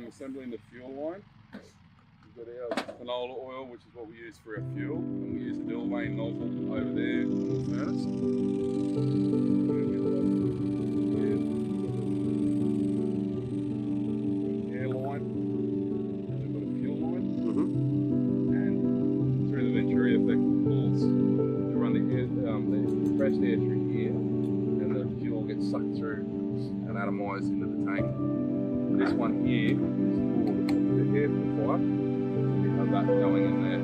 assembling the fuel line. We've got our canola oil, which is what we use for our fuel, and we use a Dillane nozzle over there on the furnace. Air line, and we've got a fuel line, and through the Venturi effect, pulls we run the fresh air through here, and the fuel gets sucked through and atomized into the tank. This one here is for the air from the fire. We have that going in there.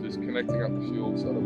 Just connecting up the fuel so that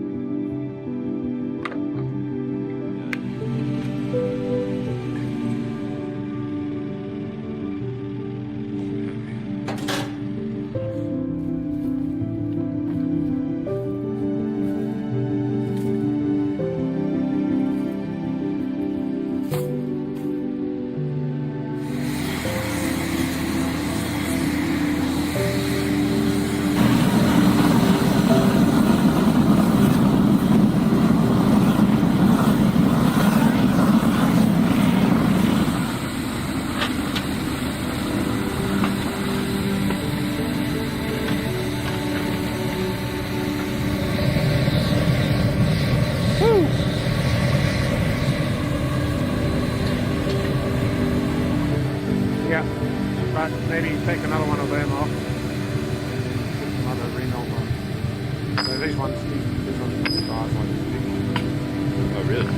but maybe take another one of them off. Another Renault one. So these ones stars like this. Oh, really?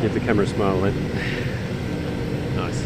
Give the camera a smile then. Nice.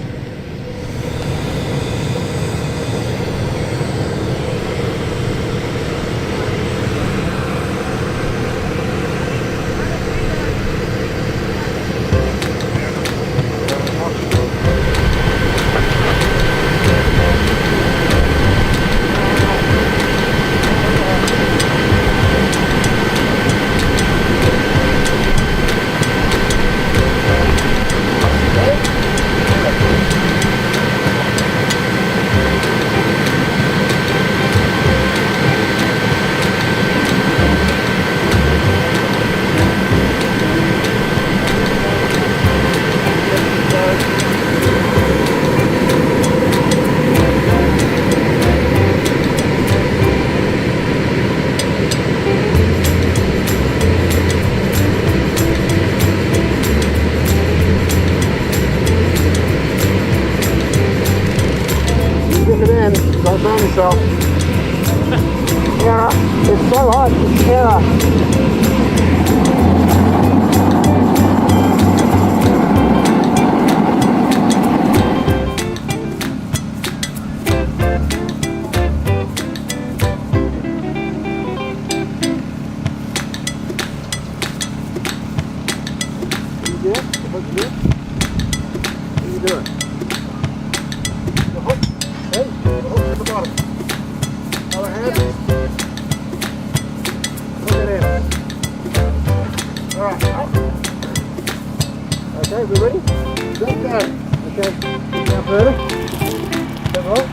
Don't burn yourself. Yeah, it's so hot. Yeah. Okay, we ready? Jump down. Okay, down further. Step up.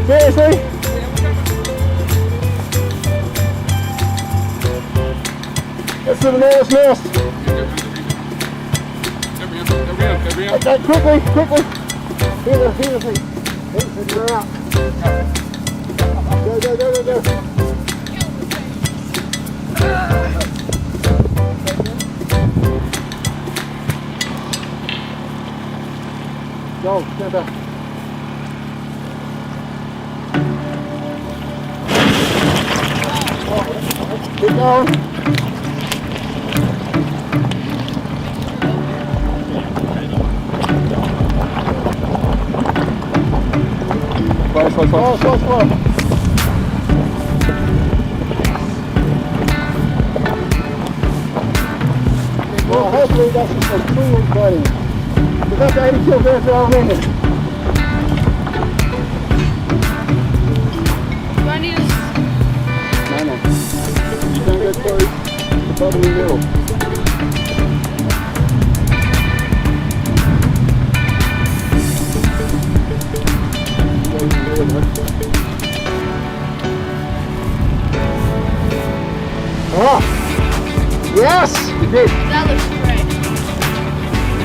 Seriously? That's an enormous nest. Okay, quickly. Here the thing. They're out. Go. Go, stand back. Keep going. Slow. Well, hopefully that's just a cool buddy. Because that's 80 kilograms already. Do I need to... No. You can't get close. Probably will. Oh! Yes! You did! That looks great.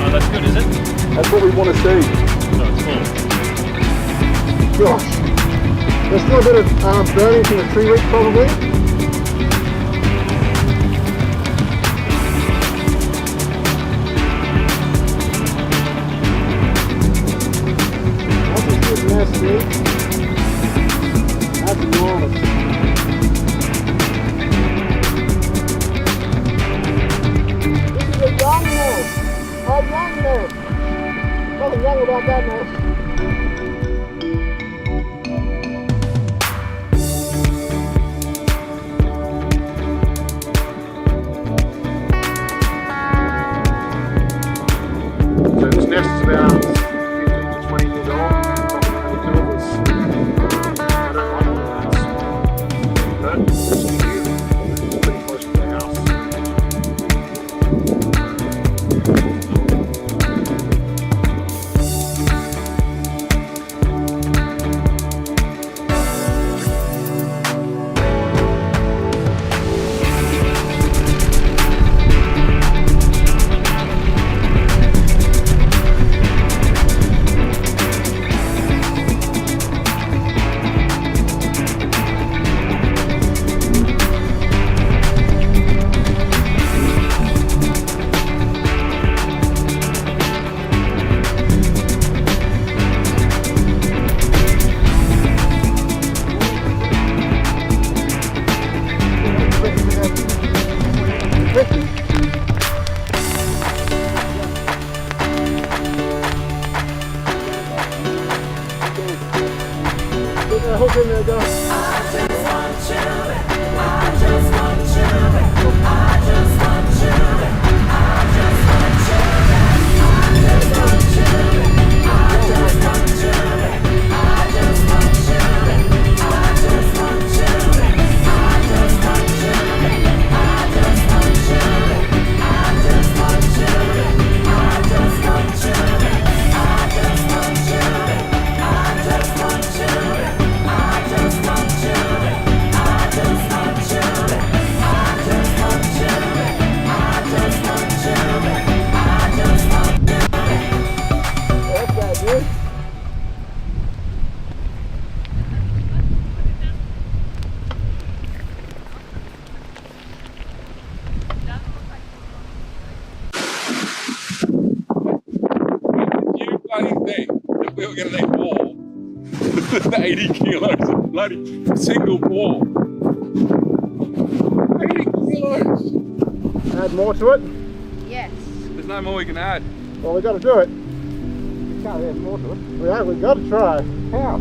Oh, that's good, is it? That's what we want to see. So it's full. Gosh! There's still a bit of burning from the tree root probably. That's a good nest, see? That's enormous. This is a young nest. A young nest. Nothing young about that nest. So this nest is about 15 to 20 years old. The silvers. I don't like it. But it's new. It's pretty close to the house. Hook in there, go. That's that, dude. You bloody think that we were going to let ball 80 kilos of bloody single ball. 80 kilos. Add more to it. Yes. There's no more we can add. Well, we got to do it. We can't add more to it. We've got to try. How?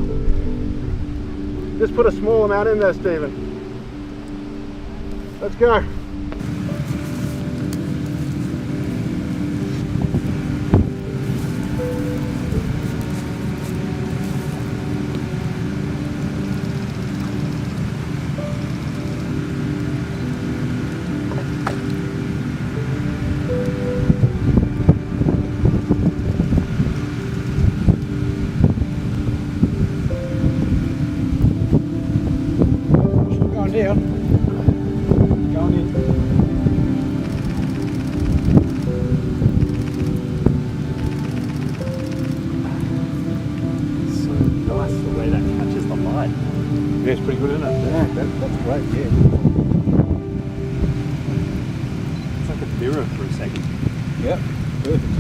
Just put a small amount in there, Stephen. Let's go. That's pretty good, isn't it? Yeah, that's great, yeah. It's like a mirror for a second. Yeah, perfect.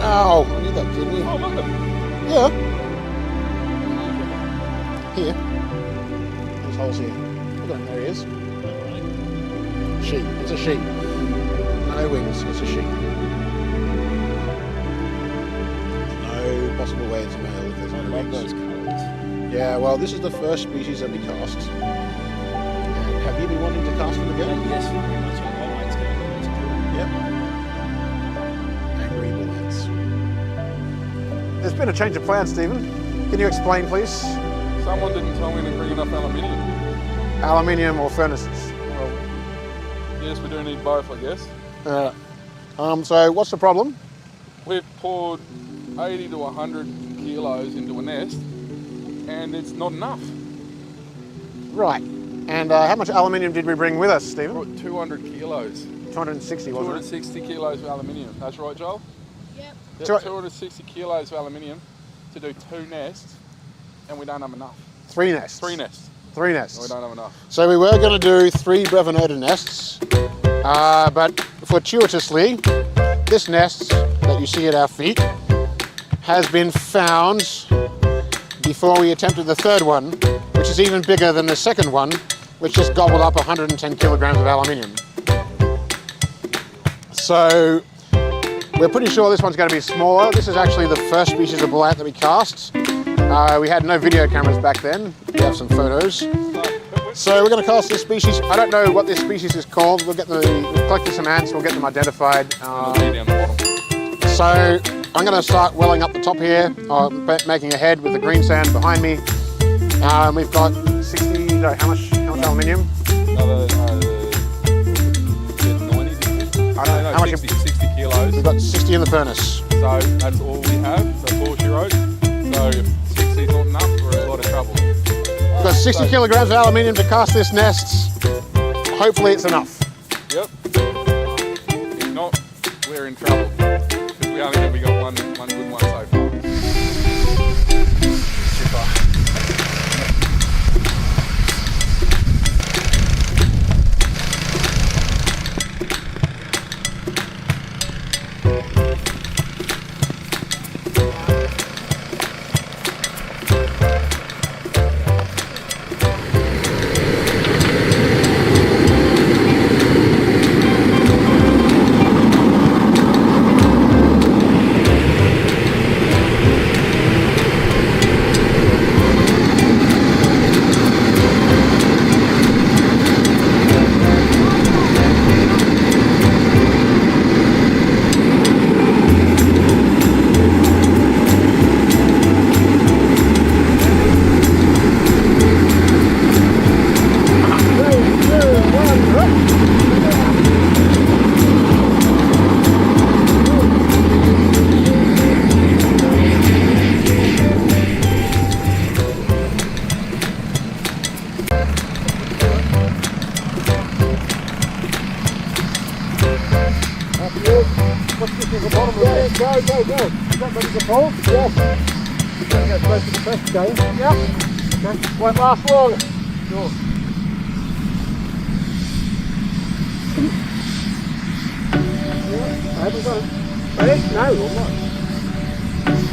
Ow, I need that kidney. Oh, look at them. Yeah. Here. There's holes here. Look at him, there he is. Sheep. It's a sheep. No wings, it's a sheep. No possible way it's a male if there's no wings. colours. Yeah, well, this is the first species that we cast. And have you been wanting to cast them again? Yes, very much. My mate's going to Yep. Angry bullheads. There's been a change of plans, Stephen. Can you explain, please? Someone didn't tell me to bring enough aluminium. Aluminium or furnaces? Well, yes, we do need both, I guess. So what's the problem? We've poured 80 to 100 kilos into a nest, and it's not enough. Right. And how much aluminium did we bring with us, Stephen? Brought 200 kilos. 260, wasn't it? 260 kilos of aluminium. That's right, Joel? Yep. Yep, Two- 260 kilos of aluminium to do 2 nests, and we don't have enough. 3 nests. 3 nests. 3 We nests. don't have enough. So we were going to do 3 Brevinoda nests, but fortuitously, this nest that you see at our feet has been found before we attempted the 3rd one, which is even bigger than the 2nd one, which just gobbled up 110 kilograms of aluminium. So we're pretty sure this one's going to be smaller. This is actually the first species of bullhead that we cast. We had no video cameras back then. We have some photos. So we're going to cast this species. I don't know what this species is called. We'll collect some ants. We'll get them identified. Down the bottom. So I'm going to start welling up the top here, making a head with the green sand behind me. We've got 60. No, how much aluminium? Another 90. I don't know how much. 60 kilos. We've got 60 in the furnace. So that's all we have. That's all she wrote. So if 60 is not enough, we're in a lot of trouble. We've got 60 kilograms of aluminium to cast this nest. Hopefully it's enough. Yep. If not, we're in trouble. Because we got one good one so far. Go. Is that ready to pull? Yes. Get close to the first game. Yep. Okay. Won't last long. Sure. I haven't got it. Ready? No, I'm not.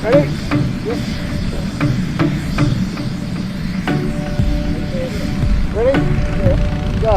Ready? Yes. Ready? Yeah. Go.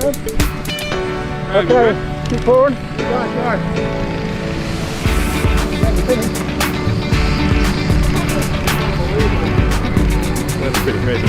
Okay, keep forward. That's pretty crazy.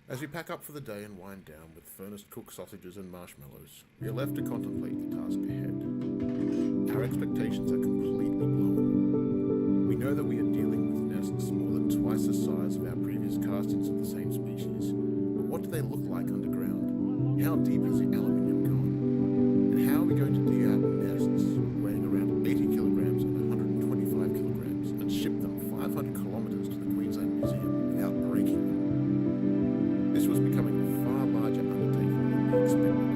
As we pack up for the day and wind down with furnace-cooked sausages and marshmallows, we are left to contemplate the task ahead. Our expectations are completely blown. We know that we are dealing with nests more than twice the size of our previous castings of the same species, but what do they look like underground? How deep has the aluminium gone? And how are we going to dig out nests weighing around 80 kilograms and 125 kilograms and ship them 500 kilometers to the Queensland Museum without breaking them? This was becoming a far larger undertaking than we expected.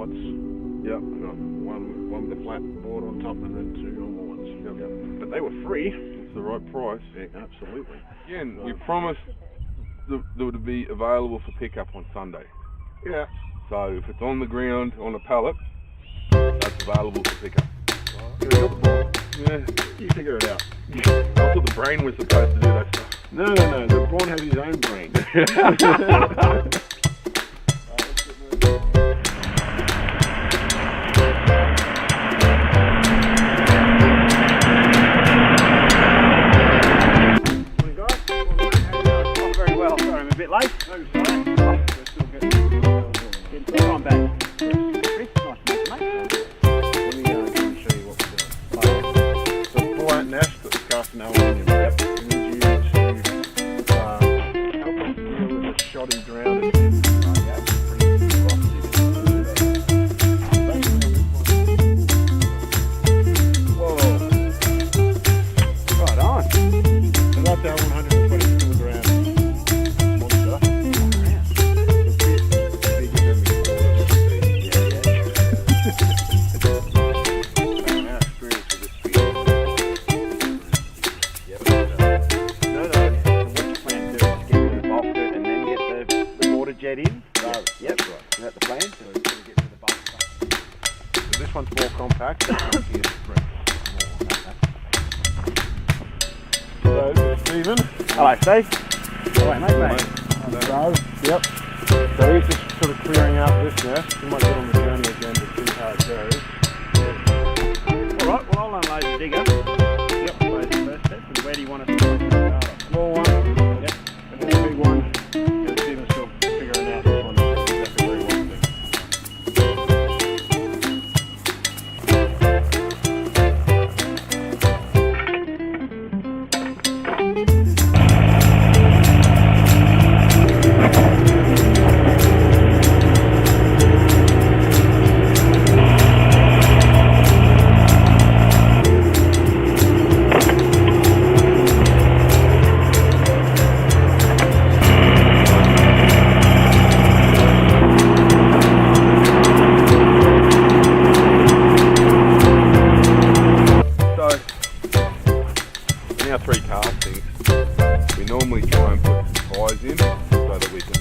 pallets. Yep. One with a flat board on top and then 2 normal ones. Yep. But they were free. It's the right price. Yeah, absolutely. Again, we promised that they would be available for pickup on Sunday. Yeah. So if it's on the ground on a pallet, that's available for pickup. Yeah. You figure it out. I thought the brain was supposed to do that stuff. No. The brawn has his own brain. Very well. Sorry, I'm a bit late. No, sorry. We're still getting time back. Chris, nice to meet you, mate. Let me go and show you what we're doing. So pull-out nest that's cast in aluminium. Yep. We need you to help us deal with the shoddy drowning. Whoa. Right on. So that's our 120 kilogram monster. Bigger than we thought it would be. Our experience with this species. So what you plan to do is get rid of the bulk dirt and then get the water jet in? Right. Yep. That's right. Is that the plan? So we're going to get rid of the bulk stuff. So this one's more compact. This one here is more. So this is Stephen. Hello, Steve. All right, mate. So, yep. So he's just sort of clearing out this nest. We might get on the journey again to see how it goes. All right, well, I'll unload the digger. Yep. Suppose the first step. And where do you want us to start? Small one. Yep. And then a big one. And Stephen's still figuring out this one exactly where he wants it. So, in our 3 castings, we normally try and put some ties in so that we can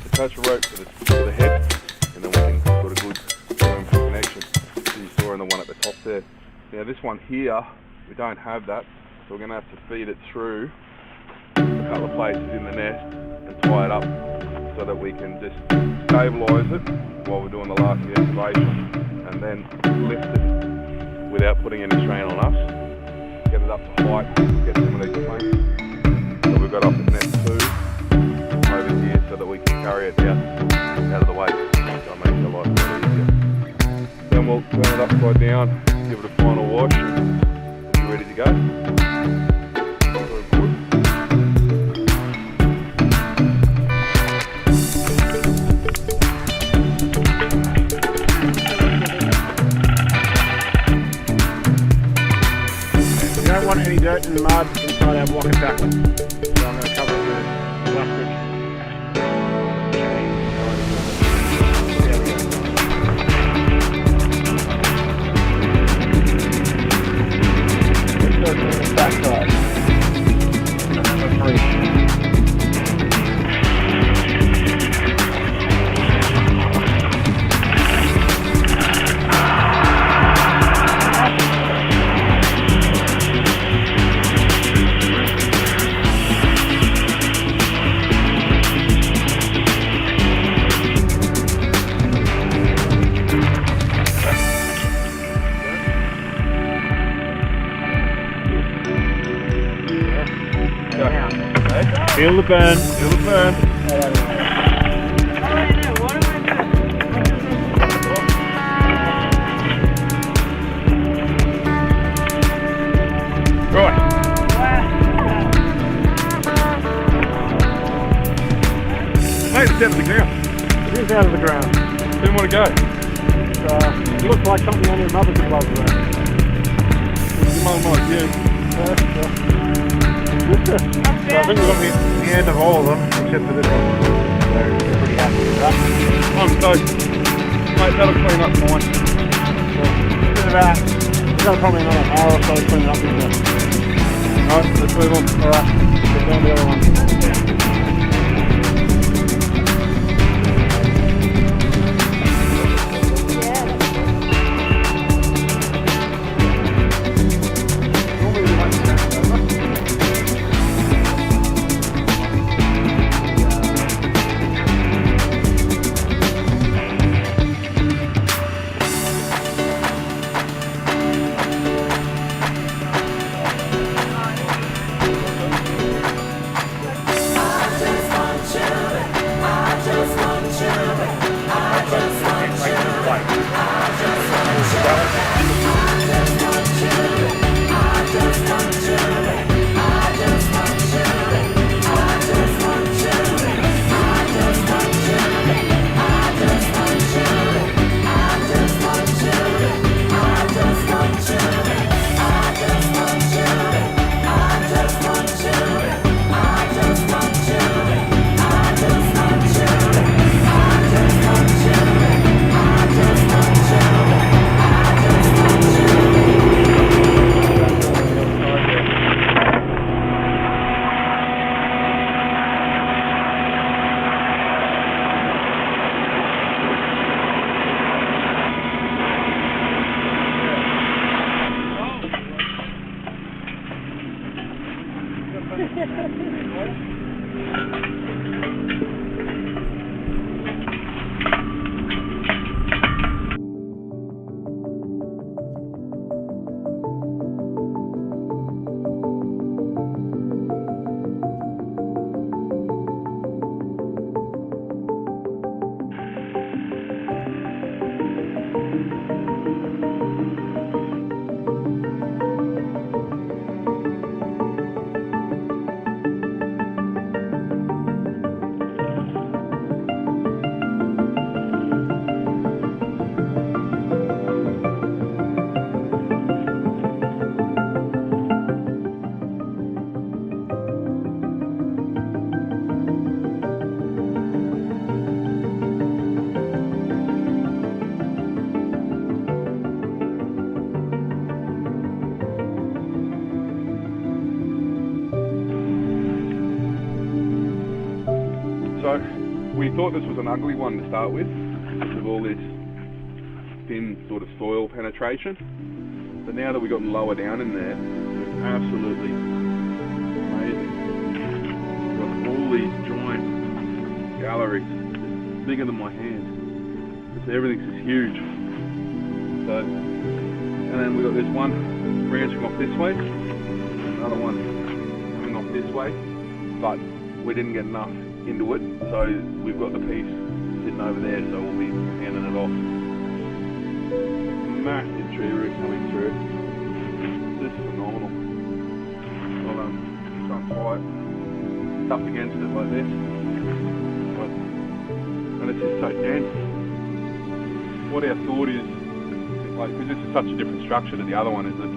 attach a rope to the head, and then we can put a good firm connection. So you saw in the one at the top there. Now this one here, we don't have that, so we're going to have to feed it through a couple of places in the nest and tie it up so that we can just stabilise it while we're doing the last of the excavation, and then lift it without putting any strain on us, get it up to height, get some of these planks. So we've got up the net 2 over here so that we can carry it out of the way, so it makes our life a lot easier. Then we'll turn it upside down, give it a final wash, and we'll be ready to go. Very good. We don't want any dirt and mud inside our block of tackle. So I'm going to cover it with plastic. There we go. Let's go to the back side. Number 3. Feel the burn. Feel the burn. Right. Mate, it's out of the ground. It is out of the ground. Didn't want to go. It looks like something on your mother's glove there. Mum might, yeah. So I think we've got the end of all of them, except for this one. So we're pretty happy with that. I'm stoked. Mate, that'll clean up fine. We've got probably another hour or so to clean it up. Alright, let's move on. Alright, get down the other one. So we thought this was an ugly one to start with all this thin sort of soil penetration. But now that we've gotten lower down in there, it's absolutely amazing. We've got all these giant galleries, bigger than my hand. Everything's just huge. So, and then we've got this one branching off this way, another one coming off this way, but we didn't get enough into it, so we've got the piece sitting over there, so we'll be handing it off. Massive tree root coming through. This is phenomenal. I'll try and tie it up against it like this. And it's just so dense. What our thought is, like, because this is such a different structure to the other one, is that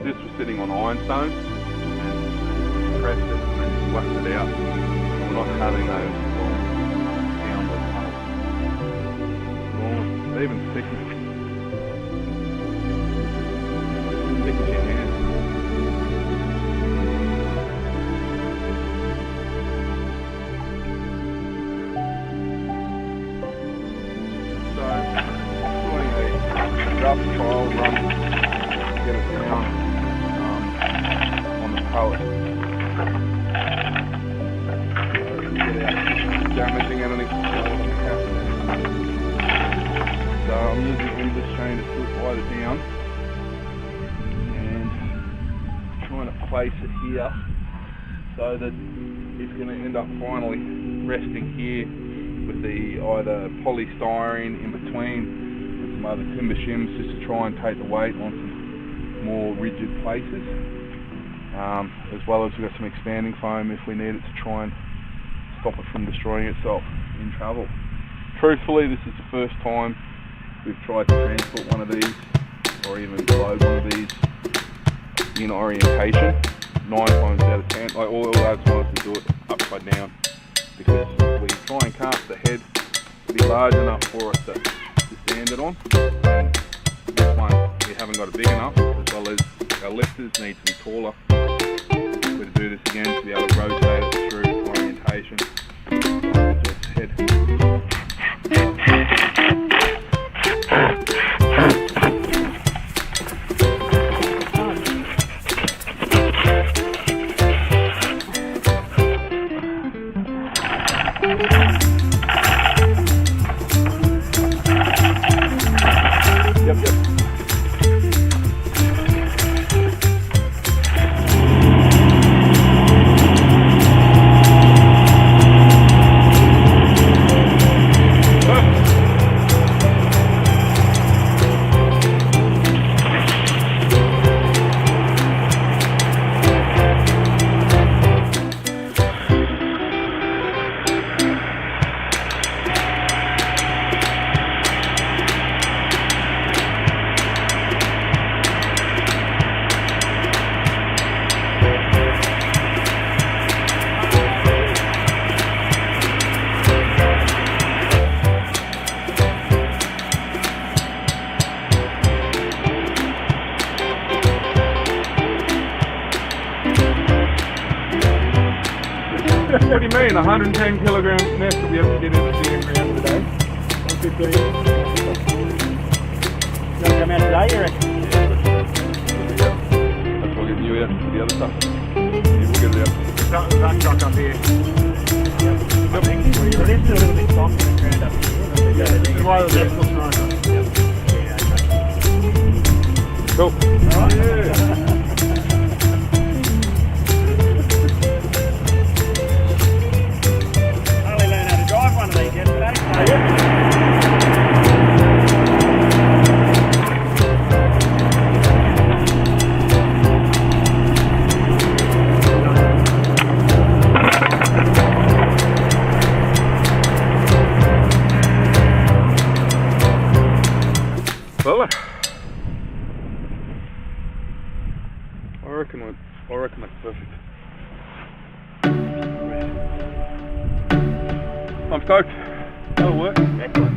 this was sitting on ironstone and pressed it and then just whacked it out. We're not having those downward tunnels. Even thick as your hand. So, doing a rough trial run to get it down on the pallet. Damaging anything. So I'm using English chain to slide it down and trying to place it here so that it's going to end up finally resting here with the either polystyrene in between and some other timber shims, just to try and take the weight on some more rigid places, as well as we've got some expanding foam if we need it to try and stop it from destroying itself in travel. Truthfully, this is the first time we've tried to transport one of these or even load one of these in orientation. 9 times out of 10, like all those ones to do it upside down, because when you try and cast the head, it'll be large enough for us to just sanded on. This one we haven't got it big enough, as well as our lifters need to be taller. We're to do this again to be able to rotate it through orientation. Just head. What do you mean? 110 kilograms nest will be able to get in the digging ground today? 115. You want to come out today, you reckon? That's why I'll get you out for the other stuff. Yeah, we'll get it out. That truck up here. I think it is a little bit soft in the ground up here. This is why the left looks nicer. Cool. I only learned how to drive one of these yesterday. Well, I reckon that's perfect. I'm stoked. That'll work. Excellent.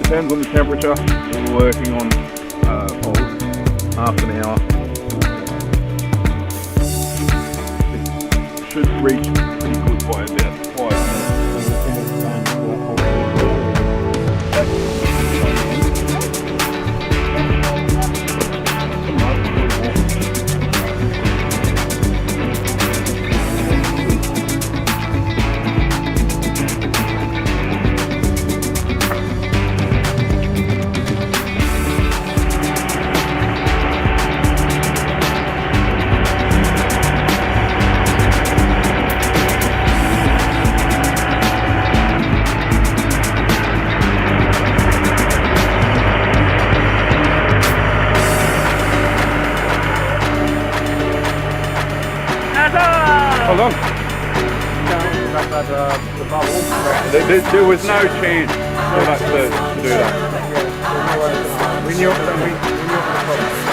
Depends on the temperature. We're working on half an hour. It should reach pretty good by about 5 minutes. the bubble. There was no chance for us to do that. We knew it was the problem.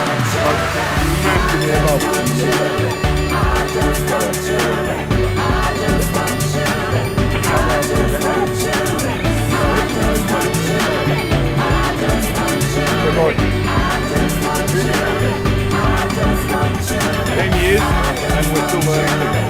10 years and we're still learning to go.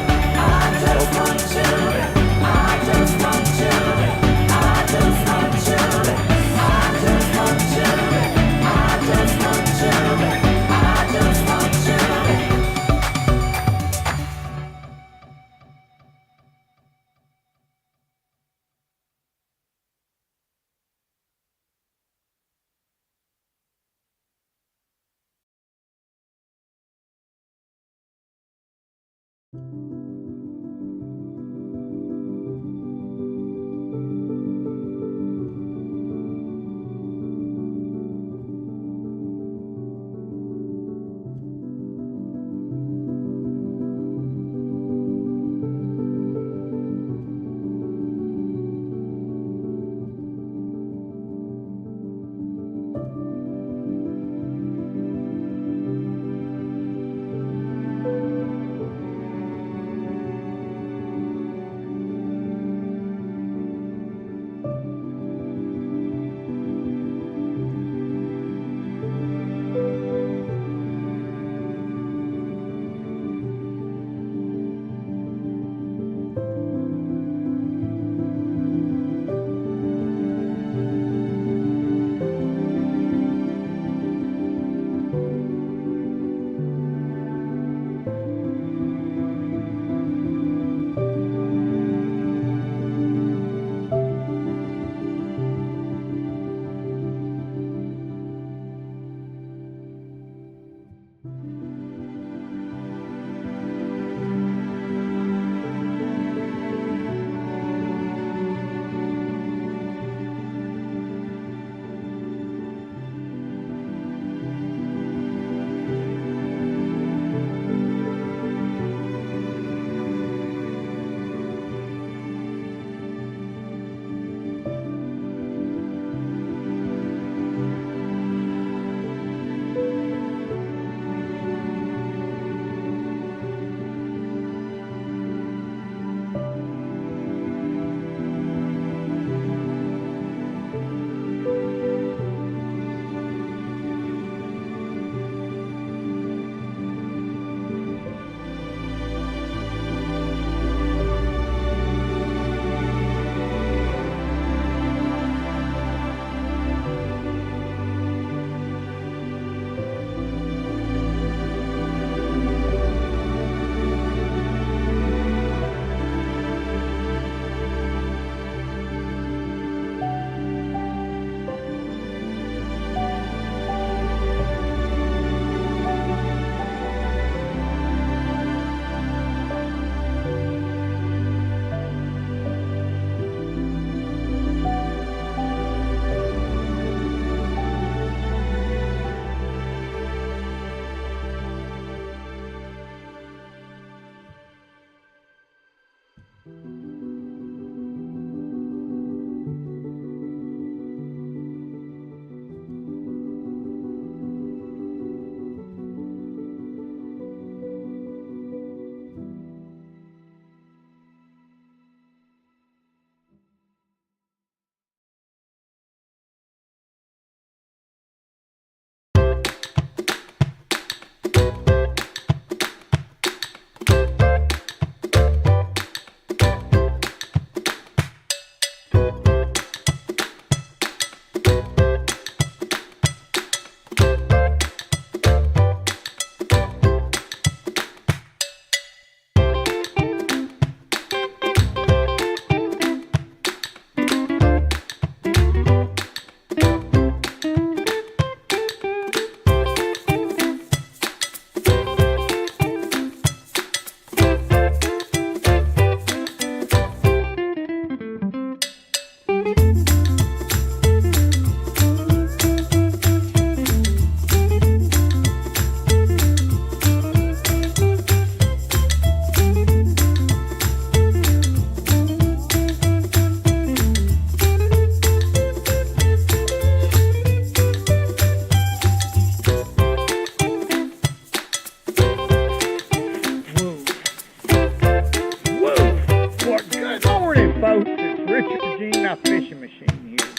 here.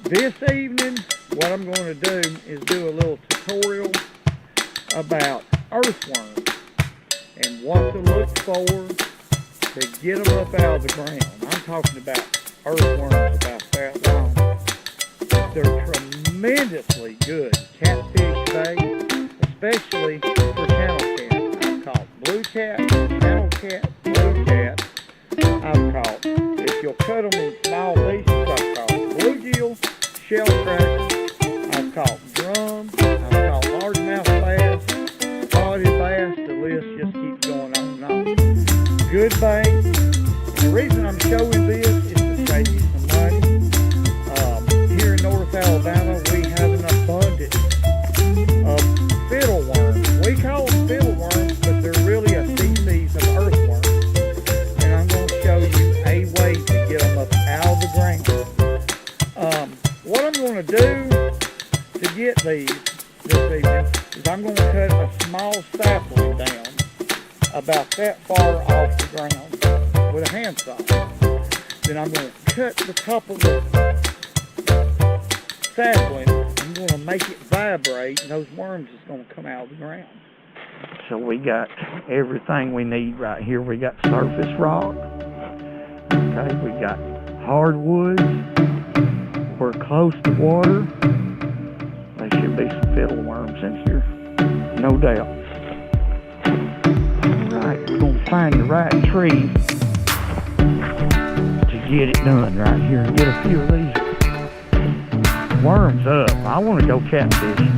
This evening, what I'm going to do is do a little tutorial about earthworms and what to look for to get them up out of the ground. I'm talking about earthworms about that long. They're tremendously good catfish bait, especially for channel cat. I've caught blue cat, channel cat, blue cat. I've caught, if you'll cut them in small pieces, I've caught bluegill, shell cracker, I've caught drum, I've caught largemouth bass, spotted bass. The list just keeps going on and on. Good bait. And the reason I'm showing this is to save you some money. Here in North Alabama, we have an abundance of fiddleworms. We call them fiddleworms, but they're really a species of earthworms. And I'm going to show you a way to get them up out of the ground. What I'm going to do to get these this evening is I'm going to cut a small sapling down about that far off the ground with a handsaw. Then I'm going to cut the top of the sapling. I'm going to make it vibrate, and those worms is going to come out of the ground. So we got everything we need right here. We got surface rock. Okay, we got hardwoods. We're close to water. There should be some fiddleworms in here, no doubt. Alright, we're going to find the right tree to get it done right here and get a few of these worms up. I want to go catfishing.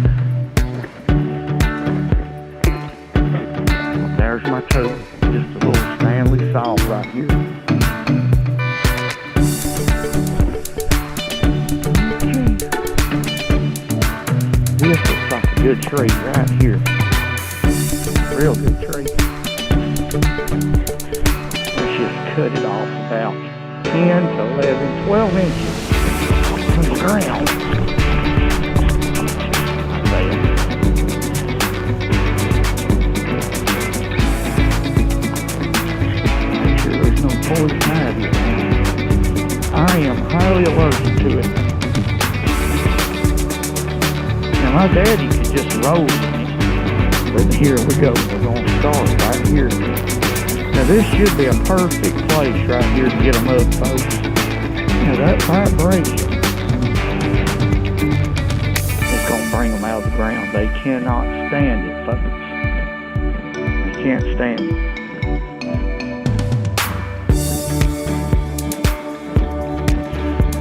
There's my tool, just a little Stanley saw right here. This looks like a good tree right here. Real good tree. Let's just cut it off about 10 to 11, 12 inches from the ground. There. Make sure there's no poison ivy around. I am highly allergic to it. Now my daddy could just roll in it, but here we go, we're going to start right here. Now this should be a perfect place right here to get them up, folks. Now that vibration is going to bring them out of the ground. They cannot stand it, folks. They can't stand it.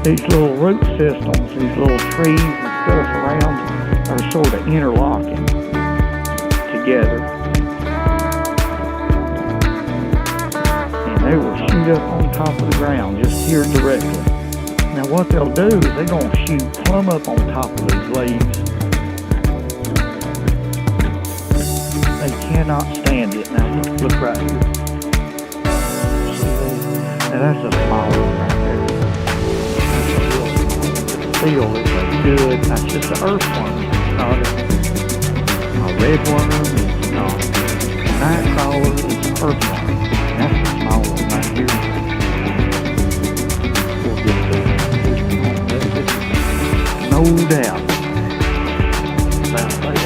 These little root systems, these little trees and stuff around are sort of interlocking together. And they will shoot up on top of the ground just here directly. Now what they'll do is they're going to shoot plumb up on top of these leaves. They cannot stand it. Now look right here. Now that's a small one right there. Feel is a good, that's just an earthworm. It's not a red worm, it's not a night crawler, it's an earthworm. That's the small one right here. We'll get to no doubt about that.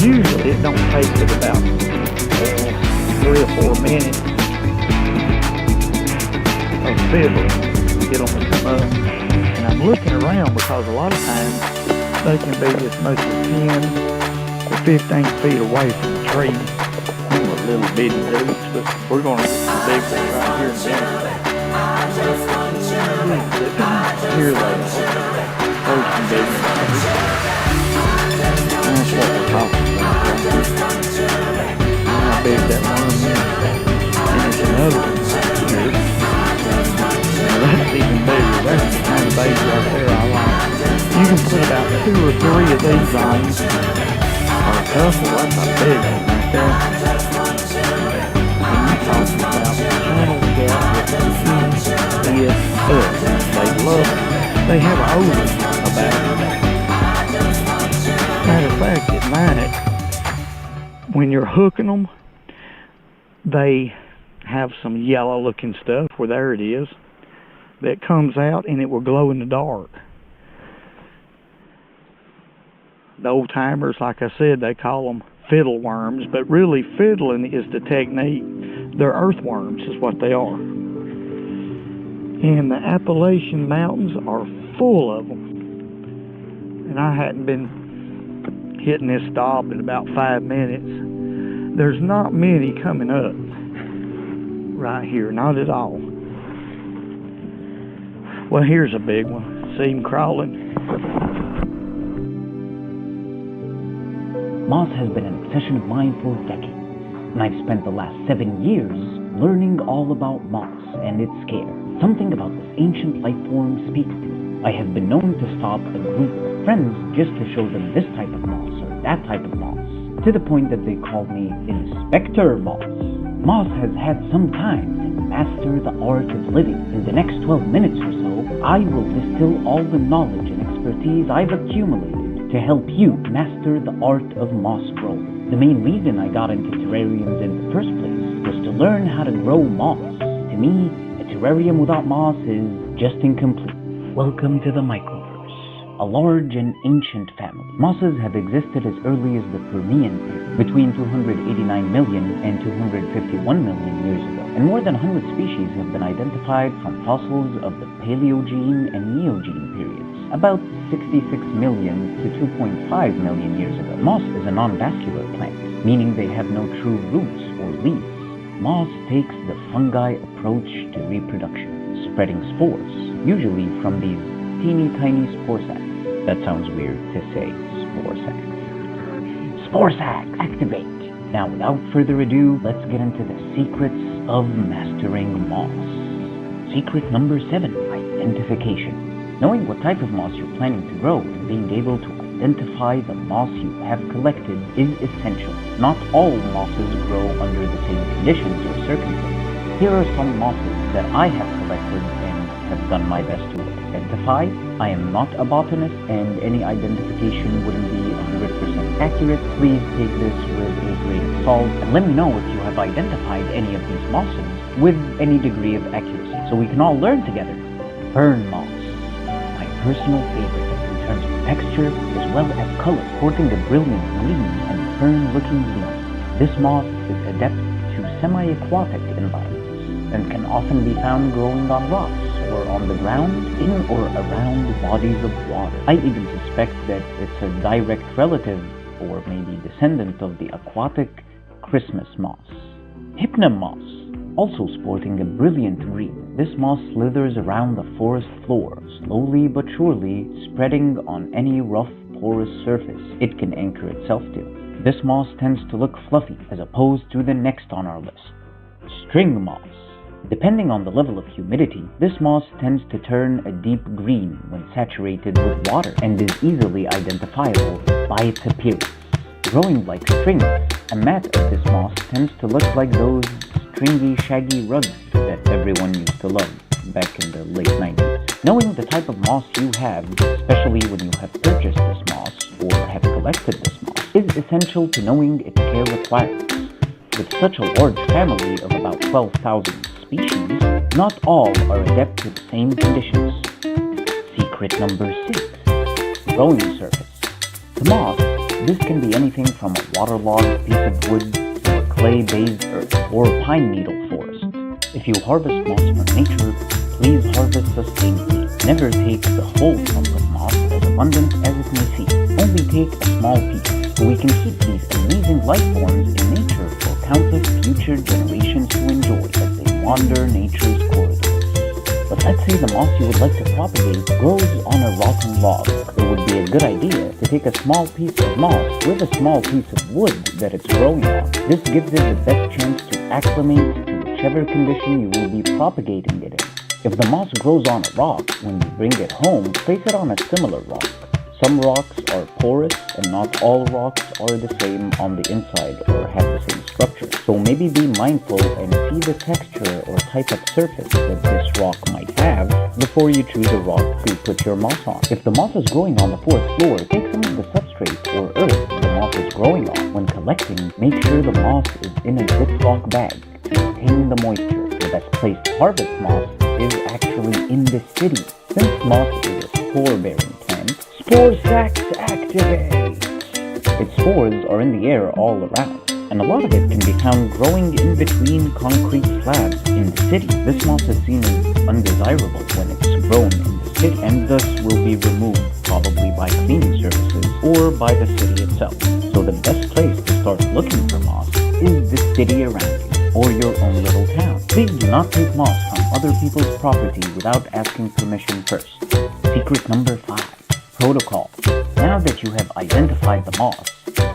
Usually it don't take but about 3 or 4 minutes of fiddling to get them to come up. And I'm looking around because a lot of times they can be as much as 10 or 15 feet away from the tree. They're little bitty dudes, but we're going to get some big ones right here in a minute. Here they are. There's some big ones. That's what we're talking about right here. How big that worm is. And there's another one right here. Now that's even bigger. That's the kind of bait right there I like. You can put about 2 or 3 of these on, or a couple. That's a big one right there. And you're talking about channel cat that eats us. They love it. They have an odor about it. Matter of fact, at night, when you're hooking them, they have some yellow looking stuff where there it is. that comes out and it will glow in the dark. The old timers, like I said, they call them fiddle worms, but really fiddling is the technique. They're earthworms is what they are. And the Appalachian Mountains are full of them. And I hadn't been hitting this stop in about 5 minutes. There's not many coming up right here, not at all. Well, here's a big one. See him crawling. Moss has been an obsession of mine for decades, and I've spent the last 7 years learning all about moss and its scare. Something about this ancient life form speaks to me. I have been known to stop a group of friends just to show them this type of moss or that type of moss, to the point that they called me Inspector Moss. Moss has had some time to master the art of living. In the next 12 minutes or so, I will distill all the knowledge and expertise I've accumulated to help you master the art of moss growing. The main reason I got into terrariums in the first place was to learn how to grow moss. To me, a terrarium without moss is just incomplete. Welcome to the Microverse, a large and ancient family. Mosses have existed as early as the Permian period, between 289 million and 251 million years ago, and more than 100 species have been identified from fossils of the Paleogene and Neogene periods, about 66 million to 2.5 million years ago. Moss is a non-vascular plant, meaning they have no true roots or leaves. Moss takes the fungi approach to reproduction, spreading spores, usually from these teeny tiny spore sacs. That sounds weird to say, spore sacs. Spore sacs, activate! Now, without further ado, let's get into the secrets of mastering moss. Secret number 7, identification. Knowing what type of moss you're planning to grow and being able to identify the moss you have collected is essential. Not all mosses grow under the same conditions or circumstances. Here are some mosses that I have collected and have done my best to identify. I am not a botanist, and any identification wouldn't be 100% accurate. Please take this with a grain of salt, and let me know if you have identified any of these mosses with any degree of accuracy, so we can all learn together. Fern moss, my personal favorite in terms of texture as well as color, sporting a brilliant green and fern-looking leaves. This moss is adept to semi-aquatic environments and can often be found growing on rocks or on the ground, in or around bodies of water. I even suspect that it's a direct relative or maybe descendant of the aquatic Christmas moss. Hypnum moss, also sporting a brilliant green. This moss slithers around the forest floor, slowly but surely spreading on any rough, porous surface it can anchor itself to. This moss tends to look fluffy as opposed to the next on our list, string moss. Depending on the level of humidity, this moss tends to turn a deep green when saturated with water and is easily identifiable by its appearance. Growing like strings, a mat of this moss tends to look like those stringy, shaggy rugs that everyone used to love back in the late 90s. Knowing the type of moss you have, especially when you have purchased this moss or have collected this moss, is essential to knowing its care requirements. With such a large family of about 12,000 species, not all are adept to the same conditions. Secret number 6, growing surface. The moss, this can be anything from a waterlogged piece of wood to a clay-based earth or a pine needle forest. If you harvest moss from nature, please harvest sustainably. Never take the whole chunk of moss as abundant as it may seem. Only take a small piece, so we can keep these amazing life forms in nature for countless future generations to enjoy as they wander nature's corridors. But let's say the moss you would like to propagate grows on a rotten log. It would be a good idea to take a small piece of moss with a small piece of wood that it's growing on. This gives it the best chance to acclimate to whichever condition you will be propagating it in. If the moss grows on a rock, when you bring it home, place it on a similar rock. Some rocks are porous, and not all rocks are the same on the inside or have the same structure. So maybe be mindful and see the texture or type of surface that this rock might have before you choose a rock to put your moss on. If the moss is growing on the forest floor, take some of the substrate or earth the moss is growing on. When collecting, make sure the moss is in a Ziploc bag to contain the moisture. The best place to harvest moss is actually in the city. Since moss is a spore-bearing plant, spore sacs activate! Its spores are in the air all around, and a lot of it can be found growing in between concrete slabs in the city. This moss is seen as undesirable when it's grown in the city, and thus will be removed probably by cleaning services or by the city itself. So the best place to start looking for moss is the city around you, or your own little town. Please do not take moss from other people's property without asking permission first. Secret number 5. Protocol. Now that you have identified the moss,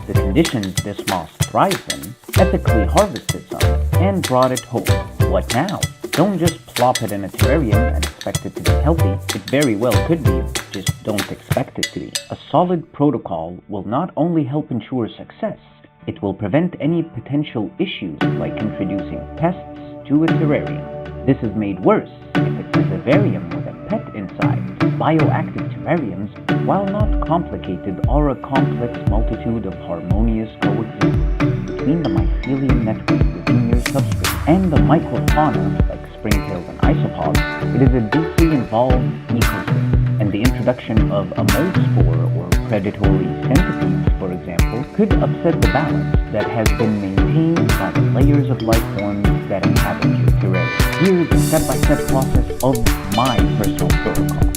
the conditions this moss thrives in, ethically harvested some, and brought it home. What now? Don't just plop it in a terrarium and expect it to be healthy. It very well could be, just don't expect it to be. A solid protocol will not only help ensure success, it will prevent any potential issues like introducing pests to a terrarium. This is made worse if it's a vivarium with a pet inside. Bioactive terrariums, while not complicated, are a complex multitude of harmonious coexistence between the mycelium network within your substrate and the microfauna like springtails and isopods. It is a deeply involved ecosystem, and the introduction of a mold spore or predatory centipedes, for example, could upset the balance that has been maintained by the layers of life forms that inhabit your terrarium. Here is the step-by-step process of my personal protocol.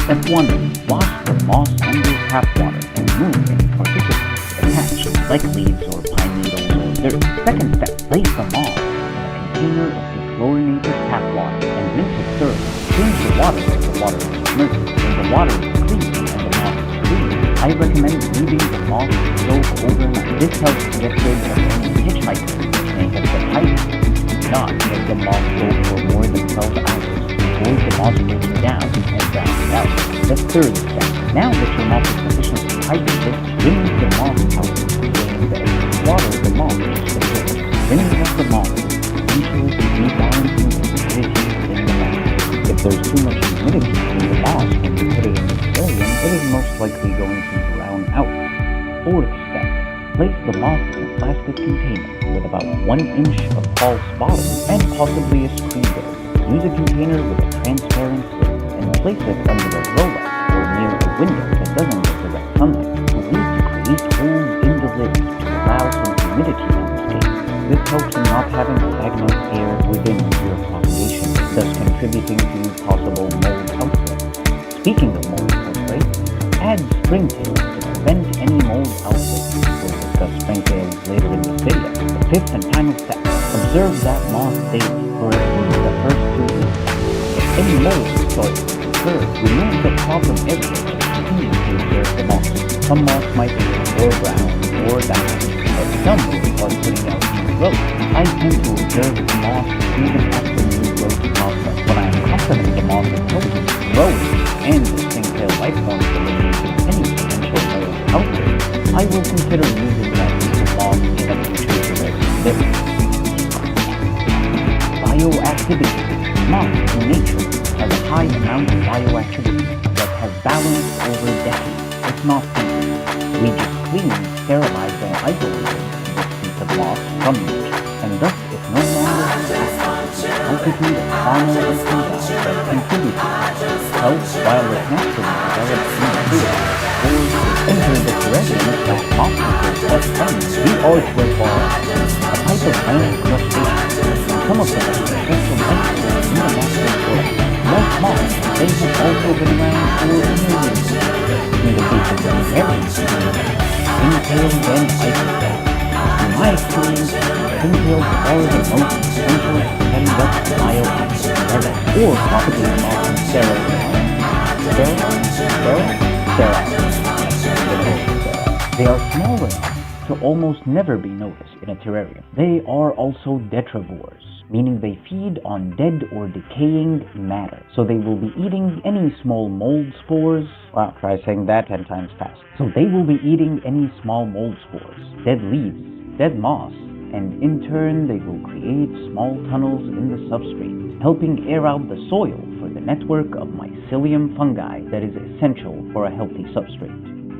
Step 1. Wash the moss under tap water and remove any particles attached, like leaves or pine needles or dirt. Second step. Place the moss in a container of dechlorinated tap water and rinse it thoroughly. Change the water if the water is murky. When the water is clean and the moss is clean, I recommend leaving the moss to soak overnight. This helps to get rid of any hitchhikers which may have been hiding. Not let the moss go for more than 12 hours. Avoid the moss breaking down and drowning out. The third step. Now that your moss is sufficiently hydrated, rinse the moss out. Drain the excess water the moss just prepared. Rinsing up the moss ensures the rebalancing of humidity in the moss. If there's too much humidity in the moss when you put it in the terrarium, it is most likely going to drown out. Fourth step. Place the moss in a plastic container with about 1 inch of false bottom and possibly a screen door. Use a container with a transparent lid and place it under a grow light or near a window that doesn't get direct sunlight. You need to create holes in the lid to allow some humidity to escape. This helps in not having stagnant air within your propagation, thus contributing to possible mold outbreak. Speaking of mold outbreak, add springtails to prevent any mold outbreak. We'll discuss springtails later in this video. The fifth and final step. Observe that moss state for at least the first 2 weeks. If any mold starts to occur, remove the problem area and continue to observe the moss. Some moss might be more brown or damaged, but some will start putting out new growth. I tend to observe the moss even after the new growth process. When I am confident the moss is healthy, growing, and the springtail life forms eliminating any potential mold outbreak, I will consider using that piece of moss in a future terrarium. Bioactivity. Moss in nature has a high amount of bioactivity that has balanced over decades. It's not simple. We just clean, sterilize, and isolate this piece of moss from nature, and thus it no longer has the multitude of fauna and fungi that contribute to its health while it naturally develops new food. Or enter the terrarium that moss eaters have found. The archway ball, a type of plant crustacean. Some of them are special microbes in the master soil. Like moss, they have also been around for millions. In the case of the terrarium, springtails and isopods. In my experience, springtails are the most essential to setting up bioactive products or propagating moss in sterile They are small enough to almost never be noticed in a terrarium. They are also detrivores, meaning they feed on dead or decaying matter. So they will be eating any small mold spores. Wow, try saying that 10 times fast. So they will be eating any small mold spores, dead leaves, dead moss, and in turn they will create small tunnels in the substrate, helping air out the soil for the network of mycelium fungi that is essential for a healthy substrate.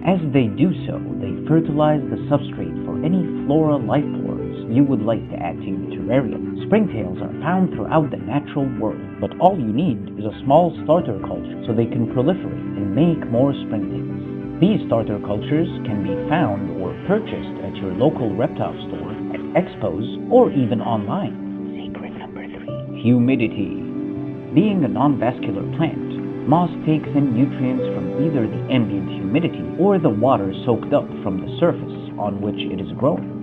As they do so, they fertilize the substrate for any flora life forms you would like to add to your terrarium. Springtails are found throughout the natural world, but all you need is a small starter culture so they can proliferate and make more springtails. These starter cultures can be found or purchased at your local reptile store, at expos, or even online. Secret number 3. Humidity. Being a non-vascular plant, moss takes in nutrients from either the ambient humidity or the water soaked up from the surface on which it is growing.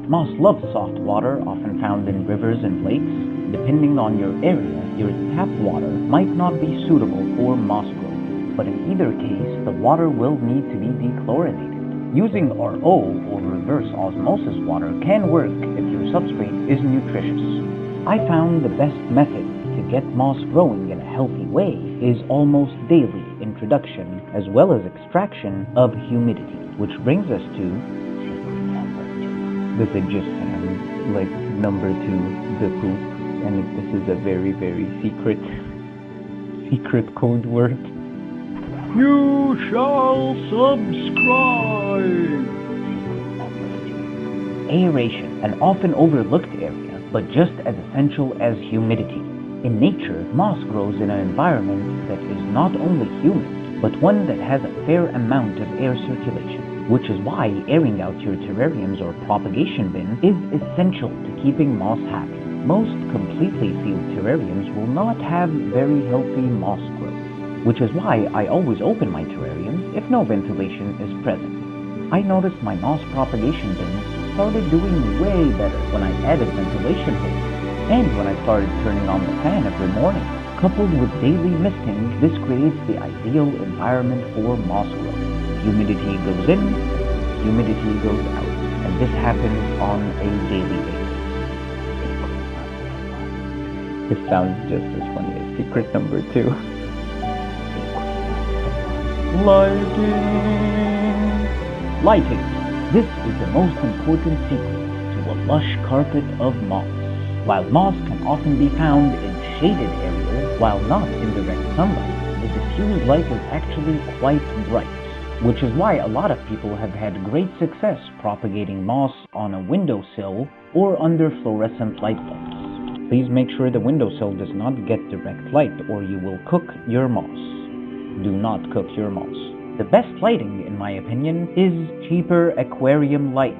Moss loves soft water, often found in rivers and lakes. Depending on your area, your tap water might not be suitable for moss growth, but in either case, the water will need to be dechlorinated. Using RO or reverse osmosis water can work if your substrate is nutritious. I found the best method to get moss growing in a healthy way is almost daily introduction as well as extraction of humidity, which brings us to this is just like number 2, the poop, and this is a very, very secret code word. You shall subscribe. Aeration, an often overlooked area, but just as essential as humidity. In nature, moss grows in an environment that is not only humid, but one that has a fair amount of air circulation, which is why airing out your terrariums or propagation bin is essential to keeping moss happy. Most completely sealed terrariums will not have very healthy moss growth, which is why I always open my terrariums if no ventilation is present. I noticed my moss propagation bins started doing way better when I added ventilation holes, and when I started turning on the fan every morning. Coupled with daily misting, this creates the ideal environment for moss growth. Humidity goes in, humidity goes out, and this happens on a daily basis. This sounds just as funny as secret number 2. Lighting. This is the most important secret to a lush carpet of moss. While moss can often be found in shaded areas while not in direct sunlight, the diffused light is actually quite bright, which is why a lot of people have had great success propagating moss on a windowsill or under fluorescent light bulbs. Please make sure the windowsill does not get direct light or you will cook your moss. Do not cook your moss. The best lighting, in my opinion, is cheaper aquarium lights.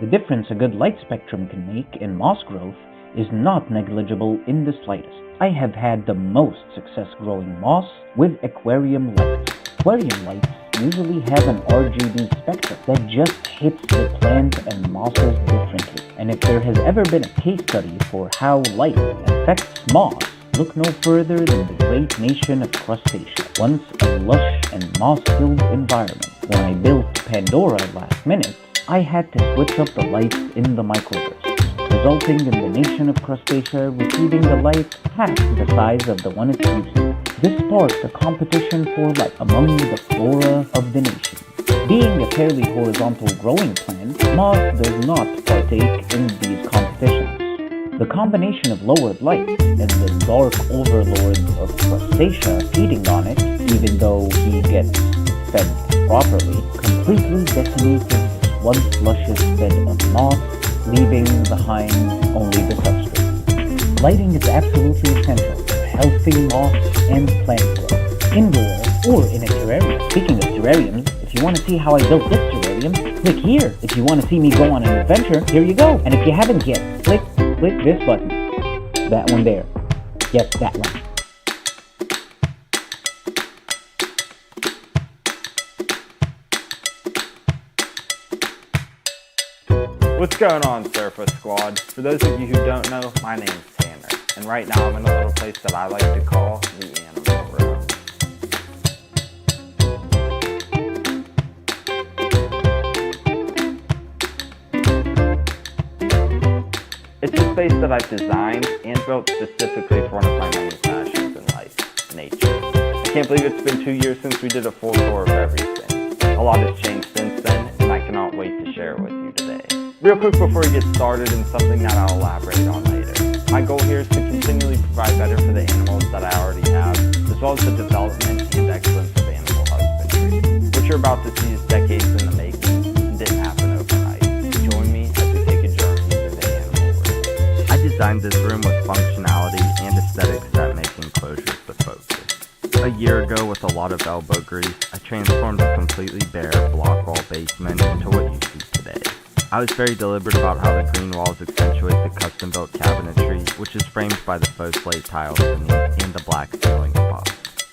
The difference a good light spectrum can make in moss growth is not negligible in the slightest. I have had the most success growing moss with aquarium lights. Aquarium lights usually have an RGB spectrum that just hits the plant and mosses differently. And if there has ever been a case study for how light affects moss, look no further than the great nation of Crustacea, once a lush and moss-filled environment. When I built Pandora last minute, I had to switch up the lights in the microverse, resulting in the nation of Crustacea receiving the light half the size of the one it's used to. This sparked a competition for light among the flora of the nation. Being a fairly horizontal growing plant, moss does not partake in these competitions. The combination of lowered light and the dark overlord of Crustacea feeding on it, even though he gets fed properly, completely decimated this once luscious bed of moss, leaving behind only the substrate. Lighting is absolutely essential for healthy moss and plant growth, indoor or in a terrarium. Speaking of terrariums, if you want to see how I built this terrarium, click here. If you want to see me go on an adventure, here you go. And if you haven't yet, click this button. That one there. Yes, that one. What's going on, Surface Squad? For those of you who don't know, my name's Tanner, and right now I'm in a little place that I like to call the Animal Room. It's a space that I've designed and built specifically for one of my main passions in life, nature. I can't believe it's been 2 years since we did a full tour of everything. A lot has changed since then, and I cannot wait to share it with you today. Real quick before we get started, and something that I'll elaborate on later. My goal here is to continually provide better for the animals that I already have, as well as the development and excellence of animal husbandry. What you're about to see is decades in the making and didn't happen overnight. Join me as we take a journey through the designed this room with functionality and aesthetics that make enclosures the focus. A year ago, with a lot of elbow grease, I transformed a completely bare block wall basement into what you see today. I was very deliberate about how the green walls accentuate the custom-built cabinetry, which is framed by the faux slate tiles beneath and the black ceiling above.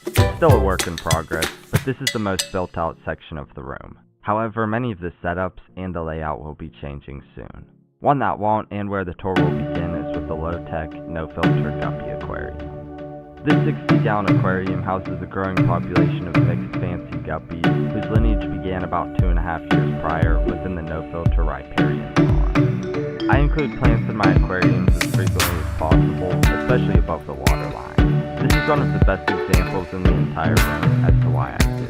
It's still a work in progress, but this is the most built-out section of the room. However, many of the setups and the layout will be changing soon. One that won't, and where the tour will begin, is with the low-tech, no-filter guppy aquarium. This 60-gallon aquarium houses a growing population of mixed fancy guppies, whose lineage began about 2.5 years prior within the no-filter riparian pond. I include plants in my aquariums as frequently as possible, especially above the water line. This is one of the best examples in the entire room as to why I do.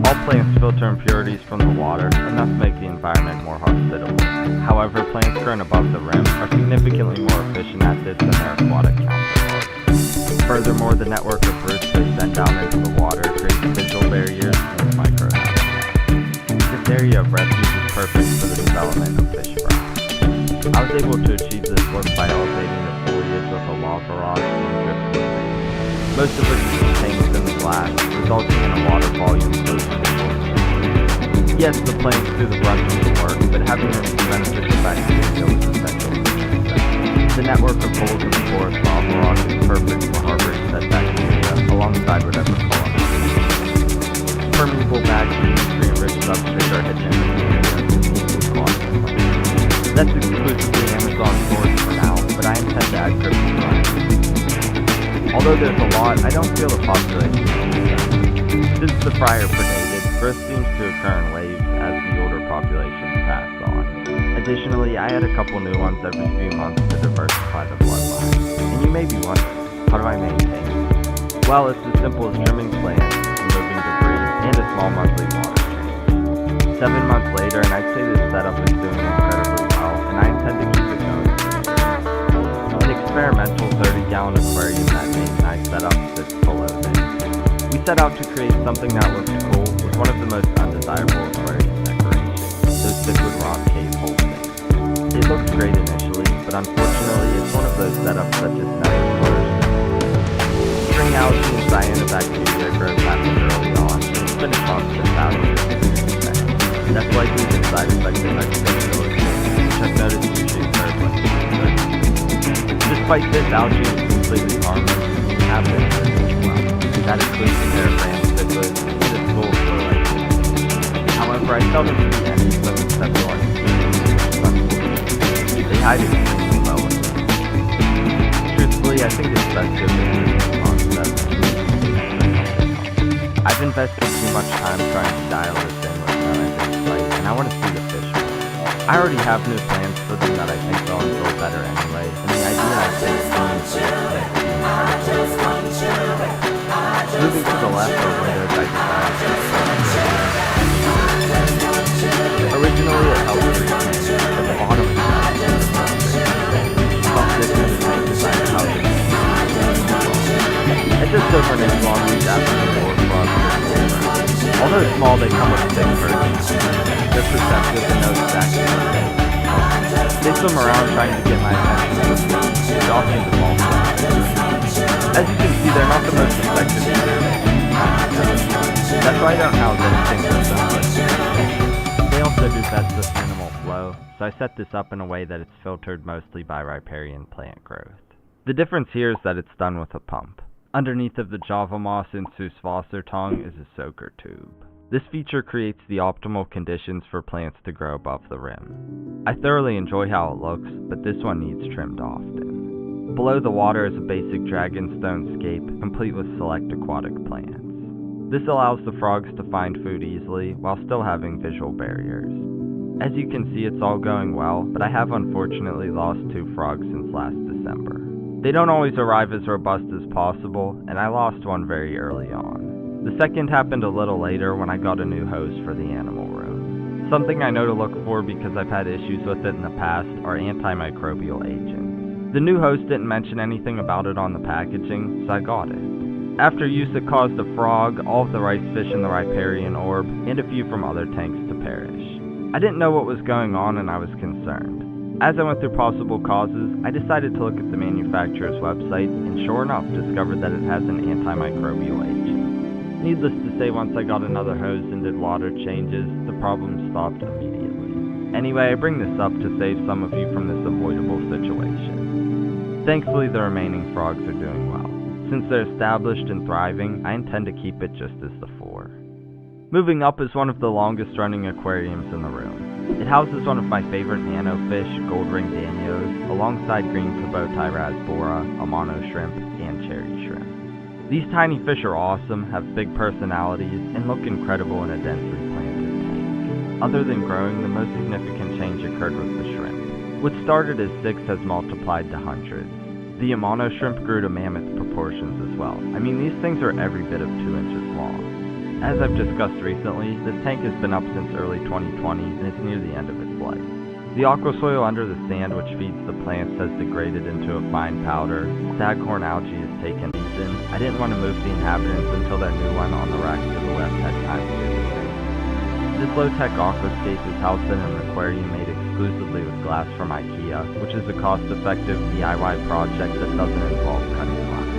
All plants filter impurities from the water and thus make the environment more hospitable. However, plants grown above the rim are significantly more efficient at this than their aquatic counterparts. Furthermore, the network of roots they send down into the water creates visual barriers and microhabitats. This area of refuge is perfect for the development of fish fry. I was able to achieve this look by elevating the foliage with a lava rock and driftwood base, most of which is contained within the glass, resulting in a water volume close to the full. Yes, the plants do the brunt of the work, but having them beneficial bacteria was essential. The network of holes in the porous lava rock is perfect for harboring said bacteria alongside whatever column. Permeable bags of nutrient-rich substrate are hidden in the area to keep the aquatic plants. That's exclusively Amazon sourced for now, but I intend to add cryptocurrency. Although there's a lot, I don't feel the population is. Since the fryer predated, growth seems to occur in waves as the older populations pass on. Additionally, I add a couple new ones every few months to diversify the bloodline. And you may be wondering, how do I maintain it? Well, it's as simple as trimming plants, removing debris, and a small monthly water change. 7 months later, and I'd say this setup is doing incredibly well, and I intend to keep it going. An experimental 30-gallon aquarium that Nate and I set up sits below this. We set out to create something that looked cool with one of the most undesirable aquarium decorations, those liquid rock cave holdings. It looks great initially, but unfortunately it's one of those setups that just never flourished. String algae and cyanobacteria growth happened early on, and it's been a constant battle to finish. That's likely the side effect of expectability, which I've noticed usually occurs when it's Despite this, algae is completely harmless, and have been as well. That includes the airbrand cichlids and its full flow. However, I seldom see any of them except one. They hide extremely well with it. Truthfully, I think it's best to abandon this concept. I've invested too much time trying to dial this in with no end in sight, and I want to see the fish more. I already have new plans for them that I think they'll enjoy better anyway, and the idea I think is moving to the left are windows I designed. Originally it helped reach me, but the bottom is not. It's just over an inch long each after the door frogs. Although small, they come with thick fur. They're perceptive and know exactly what they need. They swim around trying to get my attention, which often involves them. As you can see, they're not the most effective either. That's why I don't house anything with them. They also do best with minimal flow, so I set this up in a way that it's filtered mostly by riparian plant growth. The difference here is that it's done with a pump. Underneath of the Java moss and Süßwasser tong is a soaker tube. This feature creates the optimal conditions for plants to grow above the rim. I thoroughly enjoy how it looks, but this one needs trimmed often. Below the water is a basic dragonstone scape, complete with select aquatic plants. This allows the frogs to find food easily, while still having visual barriers. As you can see, it's all going well, but I have unfortunately lost 2 frogs since last December. They don't always arrive as robust as possible, and I lost one very early on. The second happened a little later when I got a new hose for the animal room. Something I know to look for because I've had issues with it in the past are antimicrobial agents. The new hose didn't mention anything about it on the packaging, so I got it. After use, it caused a frog, all of the rice fish in the riparian orb, and a few from other tanks to perish. I didn't know what was going on and I was concerned. As I went through possible causes, I decided to look at the manufacturer's website and sure enough discovered that it has an antimicrobial agent. Needless to say, once I got another hose and did water changes, the problem stopped immediately. Anyway, I bring this up to save some of you from this avoidable situation. Thankfully, the remaining frogs are doing well. Since they're established and thriving, I intend to keep it just as the 4. Moving up is one of the longest running aquariums in the room. It houses one of my favorite nano fish, gold ring danios, alongside green kaboutai rasbora, amano shrimp, and cherry shrimp. These tiny fish are awesome, have big personalities, and look incredible in a densely planted tank. Other than growing, the most significant change occurred with the shrimp. What started as 6 has multiplied to hundreds. The amano shrimp grew to mammoth proportions as well. I mean, these things are every bit of 2 inches long. As I've discussed recently, this tank has been up since early 2020 and is near the end of its life. The aqua soil under the sand which feeds the plants has degraded into a fine powder. Staghorn algae has taken season. I didn't want to move the inhabitants until their new one on the rack to the left had time to do the same. This low-tech aquascape is housed in an aquarium made exclusively with glass from IKEA, which is a cost-effective DIY project that doesn't involve cutting glass.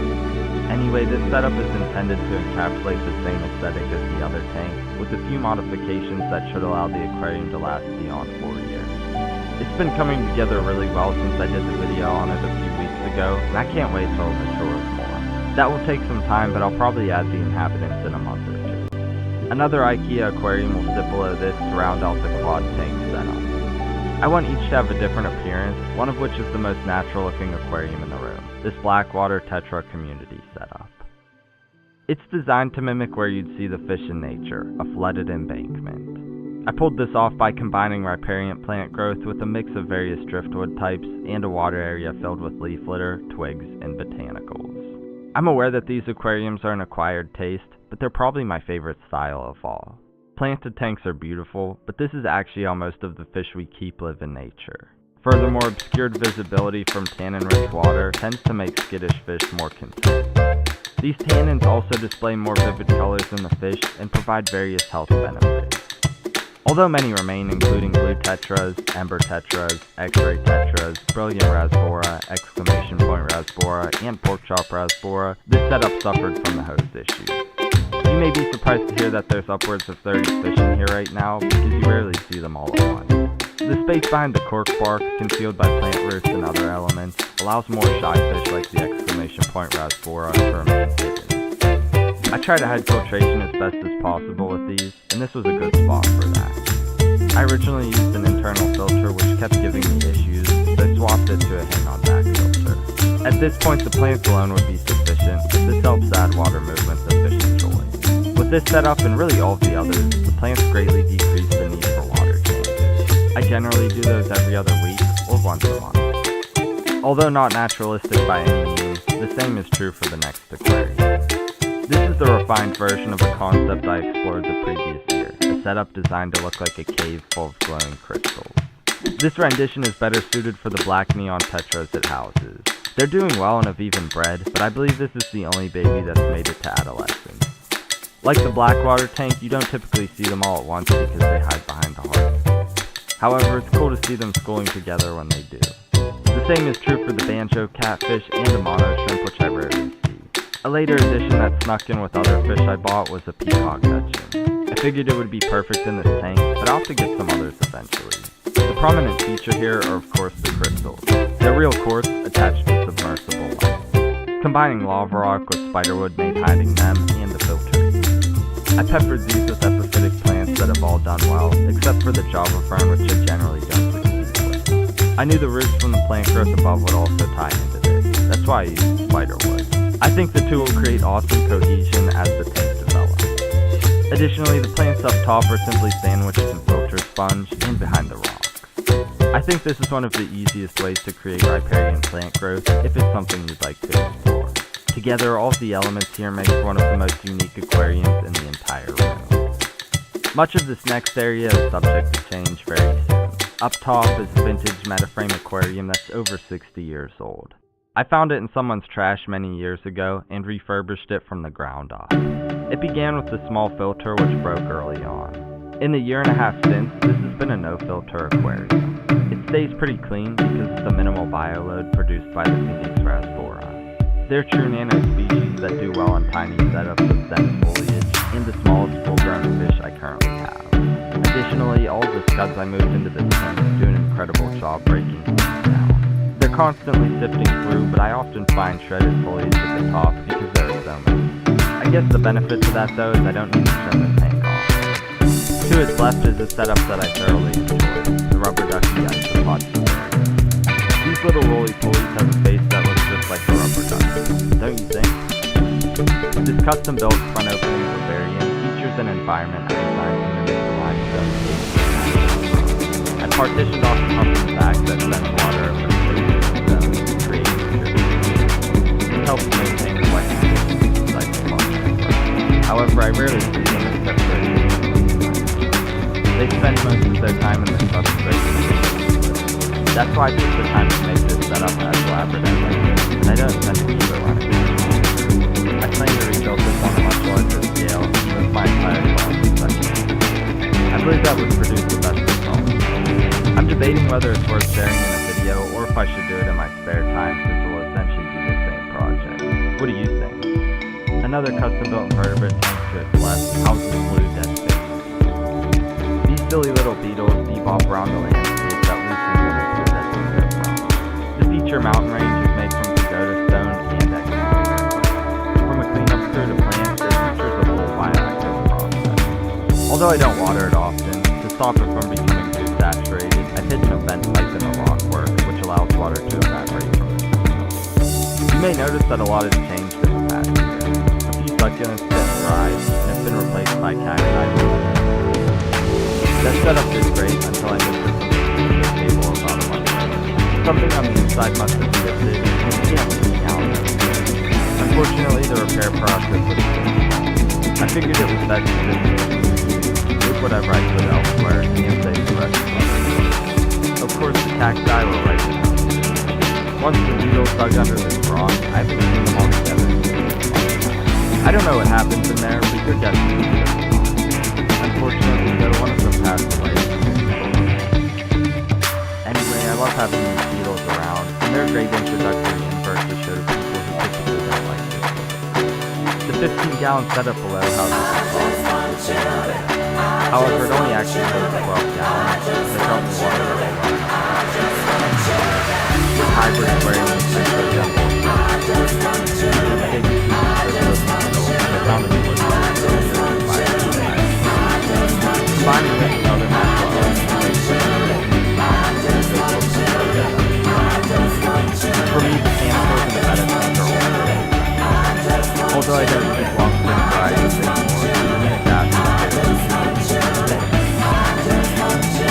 Anyway, this setup is intended to encapsulate the same aesthetic as the other tank, with a few modifications that should allow the aquarium to last beyond 4 years. It's been coming together really well since I did the video on it a few weeks ago, and I can't wait till it matures more. That will take some time, but I'll probably add the inhabitants in a month or 2. Another IKEA aquarium will sit below this to round out the quad tank setup. I want each to have a different appearance, one of which is the most natural looking aquarium in the room, this Blackwater Tetra community setup. It's designed to mimic where you'd see the fish in nature, a flooded embankment. I pulled this off by combining riparian plant growth with a mix of various driftwood types and a water area filled with leaf litter, twigs, and botanicals. I'm aware that these aquariums are an acquired taste, but they're probably my favorite style of all. Planted tanks are beautiful, but this is actually how most of the fish we keep live in nature. Furthermore, obscured visibility from tannin-rich water tends to make skittish fish more content. These tannins also display more vivid colors in the fish and provide various health benefits. Although many remain, including blue tetras, ember tetras, x-ray tetras, brilliant rasbora, exclamation point rasbora, and pork chop rasbora, this setup suffered from the host issues. You may be surprised to hear that there's upwards of 30 fish in here right now, because you rarely see them all at once. The space behind the cork bark, concealed by plant roots and other elements, allows more shy fish like the exclamation point rasbora to remain hidden. I try to hide filtration as best as possible with these, and this was a good spot for that. I originally used an internal filter which kept giving me issues, so I swapped it to a hang-on back filter. At this point, the plants alone would be sufficient, but this helps add water movement the fish enjoy. With this setup and really all of the others, the plants greatly decrease the need for water changes. I generally do those every other week or once a month. Although not naturalistic by any means, the same is true for the next aquarium. This is the refined version of a concept I explored the previous year, a setup designed to look like a cave full of glowing crystals. This rendition is better suited for the black neon tetras it houses. They're doing well and have even bred, but I believe this is the only baby that's made it to adolescence. Like the Blackwater tank, you don't typically see them all at once because they hide behind the heart. However, it's cool to see them schooling together when they do. The same is true for the banjo catfish and amano shrimp, which I rarely see. A later addition that snuck in with other fish I bought was a peacock hutchin. I figured it would be perfect in this tank, but I'll have to get some others eventually. The prominent feature here are of course the crystals. They're real quartz attached to submersible light. Combining lava rock with spiderwood made hiding them and the filter easy. I peppered these with epiphytic plants that have all done well, except for the Java fern, which I generally don't succeed with. I knew the roots from the plant growth above would also tie into this. That's why I used spiderwood. I think the two will create awesome cohesion as the tank develops. Additionally, the plants up top are simply sandwiched in filter sponge and behind the rocks. I think this is one of the easiest ways to create riparian plant growth if it's something you'd like to explore. Together, all of the elements here make one of the most unique aquariums in the entire room. Much of this next area is subject to change very soon. Up top is a vintage Metaframe aquarium that's over 60 years old. I found it in someone's trash many years ago and refurbished it from the ground up. It began with a small filter which broke early on. In the year and a half since, this has been a no-filter aquarium. It stays pretty clean because of the minimal bioload produced by the Phoenix Rasbora. They're true nano species that do well on tiny setups with dense foliage and the smallest full-grown fish I currently have. Additionally, all the scuds I moved into this tank do an incredible job breaking things down. They're constantly sifting through, but I often find shredded foliage at the top because there are so many. I guess the benefit to that though is I don't need to trim the tank off. To its left is a setup that I thoroughly enjoy, the rubber ducky isopod. These little roly-polies have a face that looks just like a rubber ducky, don't you think? This custom-built front opening vivarium features an environment I designed to mimic the limestone cave. I partitioned off the pump in the back that sends water over the zone to create nutrition. This helps maintain the white cycle function. However, I rarely see them except for they spend most of their time in the substrate. That's why I took the time to make this setup as elaborate as I did, and I don't intend to keep it running. I plan to rebuild this on a much larger scale with my entire quality section. I believe that would produce the best results. I'm debating whether it's worth sharing in a video or if I should do it in my spare time since it will essentially be the same project. What do you think? Another custom-built invertebrate tank to its left houses blue dead fish. These silly little beetles bebop around the landscape that loosen the that they go from. The feature mountain range is made from pagoda stone and excavator clay. From a cleanup crew to plants, it features a full bioactive process. Although I don't water it often, to stop it from becoming too saturated, I've hidden a vent pipe in the rockwork, which allows water to evaporate from the system. You may notice that a lot has changed in the past year. A few succulents have dried and have been replaced by cacti. That setup did great until I moved to some cable about a month ago. Something on the inside must have shifted and it can't leak out. Unfortunately, the repair process was slow. I figured it was best to just with whatever I could elsewhere and save the rest of it. Of course, the cacti were right to come. Once the beetles dug under this rock, I haven't seen them all together. I don't know what happens in there, but your guess is good. Unfortunately, though, one of them passed away. Anyway, I love having these beetles around, and they're a great introductory invert to show to people who typically don't like this. The 15-gallon setup below houses the however, it only actually holds 12 gallons, so they drop the water that they run. This hybrid aquarium is so gentle. I found it was combining with another natural for me, the Canacos and the Meta tank are older. Although I don't think long-term varieties anymore,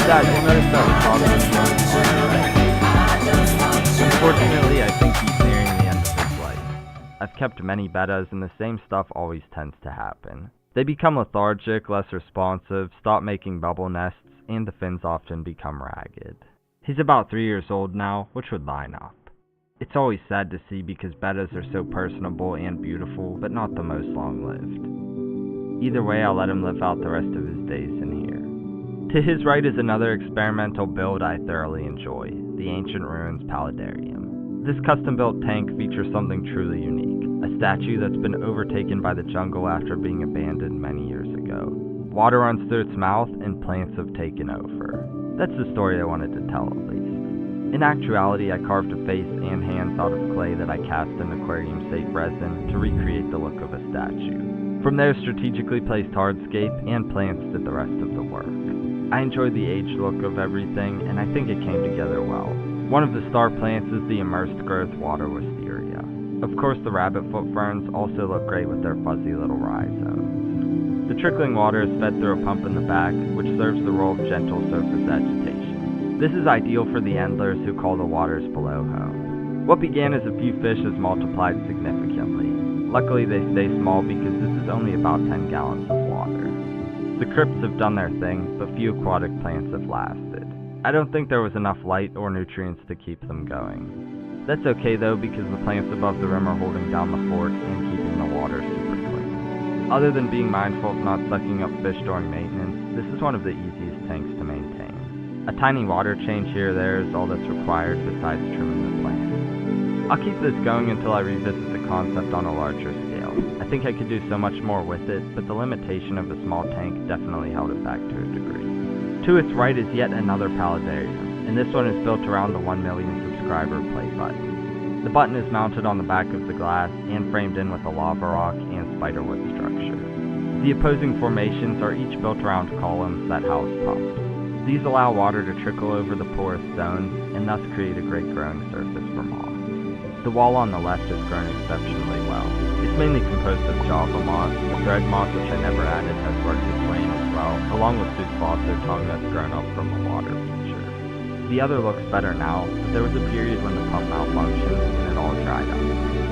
Dad, you'll notice that the father is going. Unfortunately, I think he's nearing the end of his life. I've kept many bettas, and the same stuff always tends to happen. They become lethargic, less responsive, stop making bubble nests, and the fins often become ragged. He's about 3 years old now, which would line up. It's always sad to see because bettas are so personable and beautiful, but not the most long-lived. Either way, I'll let him live out the rest of his days in here. To his right is another experimental build I thoroughly enjoy, the Ancient Ruins Paludarium. This custom-built tank features something truly unique, a statue that's been overtaken by the jungle after being abandoned many years ago. Water runs through its mouth and plants have taken over. That's the story I wanted to tell, at least. In actuality, I carved a face and hands out of clay that I cast in aquarium-safe resin to recreate the look of a statue. From there, strategically placed hardscape and plants did the rest of the work. I enjoyed the aged look of everything, and I think it came together well. One of the star plants is the immersed growth water wisteria. Of course, the rabbitfoot ferns also look great with their fuzzy little rhizomes. The trickling water is fed through a pump in the back, which serves the role of gentle surface agitation. This is ideal for the endlers who call the waters below home. What began as a few fish has multiplied significantly. Luckily, they stay small because this is only about 10 gallons of water. The crypts have done their thing, but few aquatic plants have lasted. I don't think there was enough light or nutrients to keep them going. That's okay though, because the plants above the rim are holding down the fort and keeping the water super clean. Other than being mindful of not sucking up fish during maintenance, this is one of the easiest tanks to maintain. A tiny water change here or there is all that's required besides trimming the plant. I'll keep this going until I revisit the concept on a larger scale. I think I could do so much more with it, but the limitation of a small tank definitely held it back to a degree. To its right is yet another paludarium, and this one is built around the 1 million subscriber play button. The button is mounted on the back of the glass and framed in with a lava rock and spiderwood structure. The opposing formations are each built around columns that house pumps. These allow water to trickle over the porous stones and thus create a great growing surface for moss. The wall on the left has grown exceptionally well. It's mainly composed of Java moss. The thread moss, which I never added, has worked its way in as well, along with Sudfosser tongue that's grown up from a water feature. The other looks better now, but there was a period when the pump malfunctioned and it all dried up.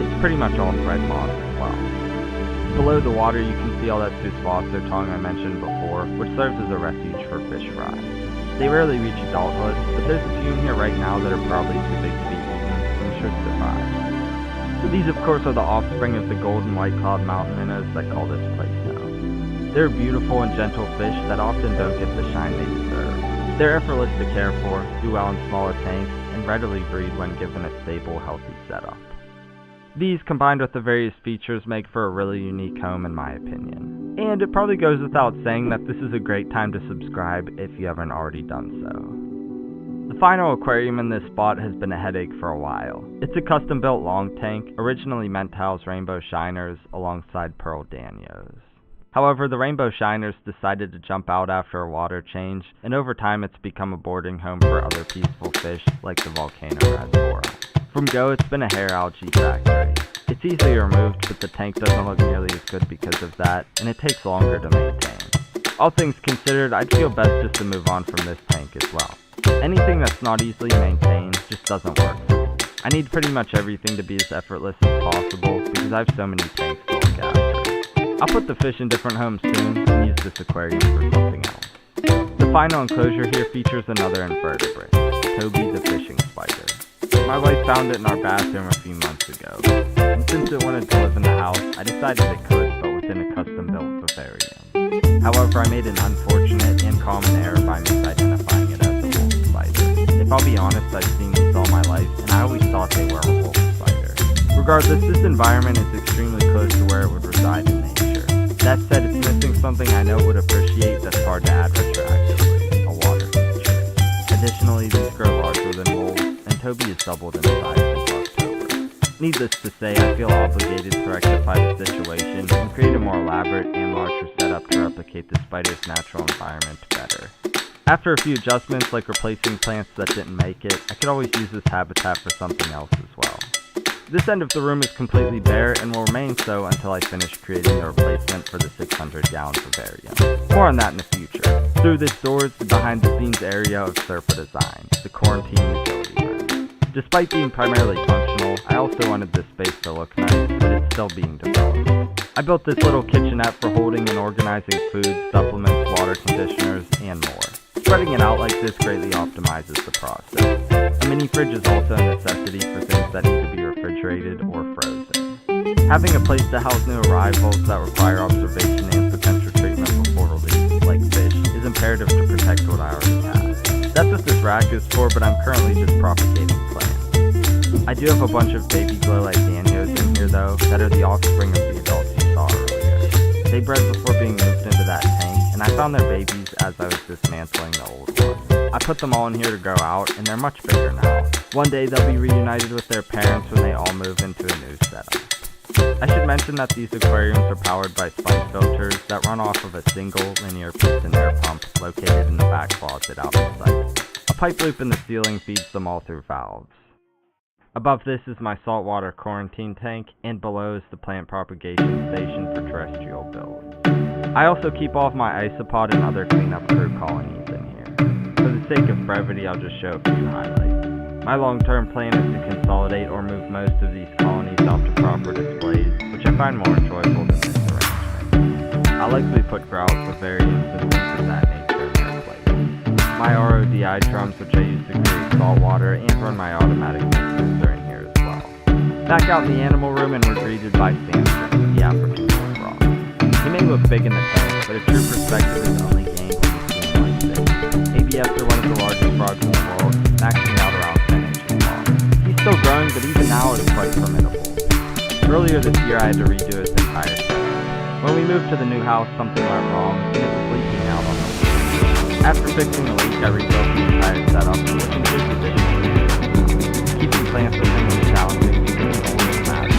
It's pretty much all thread moss as well. Below the water you can see all that Sudfosser tongue I mentioned before, which serves as a refuge for fish fries. They rarely reach adulthood, but there's a few in here right now that are probably too big to be should survive. These of course are the offspring of the golden white cloud mountain minnows that call this place home. They're beautiful and gentle fish that often don't get the shine they deserve. They're effortless to care for, do well in smaller tanks, and readily breed when given a stable, healthy setup. These, combined with the various features, make for a really unique home in my opinion. And it probably goes without saying that this is a great time to subscribe if you haven't already done so. The final aquarium in this spot has been a headache for a while. It's a custom-built long tank, originally meant to house rainbow shiners alongside pearl danios. However, the rainbow shiners decided to jump out after a water change, and over time it's become a boarding home for other peaceful fish like the volcano rasbora. From go, it's been a hair algae factory. It's easily removed, but the tank doesn't look nearly as good because of that, and it takes longer to maintain. All things considered, I'd feel best just to move on from this tank as well. Anything that's not easily maintained just doesn't work for me. I need pretty much everything to be as effortless as possible because I have so many tanks to look after. I'll put the fish in different homes soon and use this aquarium for something else. The final enclosure here features another invertebrate, Toby the fishing spider. My wife found it in our bathroom a few months ago, and since it wanted to live in the house, I decided it could, but within a custom-built vivarium. However, I made an unfortunate and common error by misidentifying it as a wolf spider. If I'll be honest, I've seen these all my life, and I always thought they were a wolf spider. Regardless, this environment is extremely close to where it would reside in nature. That said, it's missing something I know it would appreciate that's hard to add retroactively, a water feature. Additionally, these grow larger than wolves, and Toby has doubled in size since October. Needless to say, I feel obligated to rectify the situation and create a more elaborate and larger setup to replicate the spider's natural environment better. After a few adjustments, like replacing plants that didn't make it, I could always use this habitat for something else as well. This end of the room is completely bare and will remain so until I finish creating the replacement for the 600-gallon vivarium. More on that in the future. Through this door is the behind-the-scenes area of Serpa Design, the quarantine utility room. Despite being primarily functional, I also wanted this space to look nice, but it's still being developed. I built this little kitchenette for holding and organizing food, supplements, water conditioners, and more. Spreading it out like this greatly optimizes the process. A mini fridge is also a necessity for things that need to be refrigerated or frozen. Having a place to house new arrivals that require observation and potential treatment before release, like fish, is imperative to protect what I already have. That's what this rack is for, but I'm currently just propagating plants. I do have a bunch of baby glow light danios in here though, that are the offspring of the adults you saw earlier. They bred before being moved into that tank, and I found their babies as I was dismantling the old one. I put them all in here to grow out, and they're much bigger now. One day they'll be reunited with their parents when they all move into a new setup. I should mention that these aquariums are powered by sponge filters that run off of a single linear piston air pump located in the back closet out of sight. A pipe loop in the ceiling feeds them all through valves. Above this is my saltwater quarantine tank, and below is the plant propagation station for terrestrial builds. I also keep all of my isopod and other cleanup crew colonies in here. For the sake of brevity, I'll just show a few highlights. My long-term plan is to consolidate or move most of these colonies out to proper displays, which I find more enjoyable than this arrangement. I'll likely put grout for various and things of that nature in their place. My RODI drums, which I use to create salt water, and run my automatic mixers are in here as well. Back out in the animal room, and we're greeted by Samson, the African frog. He may look big in the tank, but a true perspective is only gained when you see him like this. ABFs are one of the largest frogs in the world, maxing out around 10 inches long. He's still growing, but even now is quite formidable. Earlier this year I had to redo his entire setup. When we moved to the new house, something went wrong, and it was leaking out on the roof. After fixing the leak, I rebuilt the entire setup, which includes additional features. Keeping plants within was challenging because it's only a matter.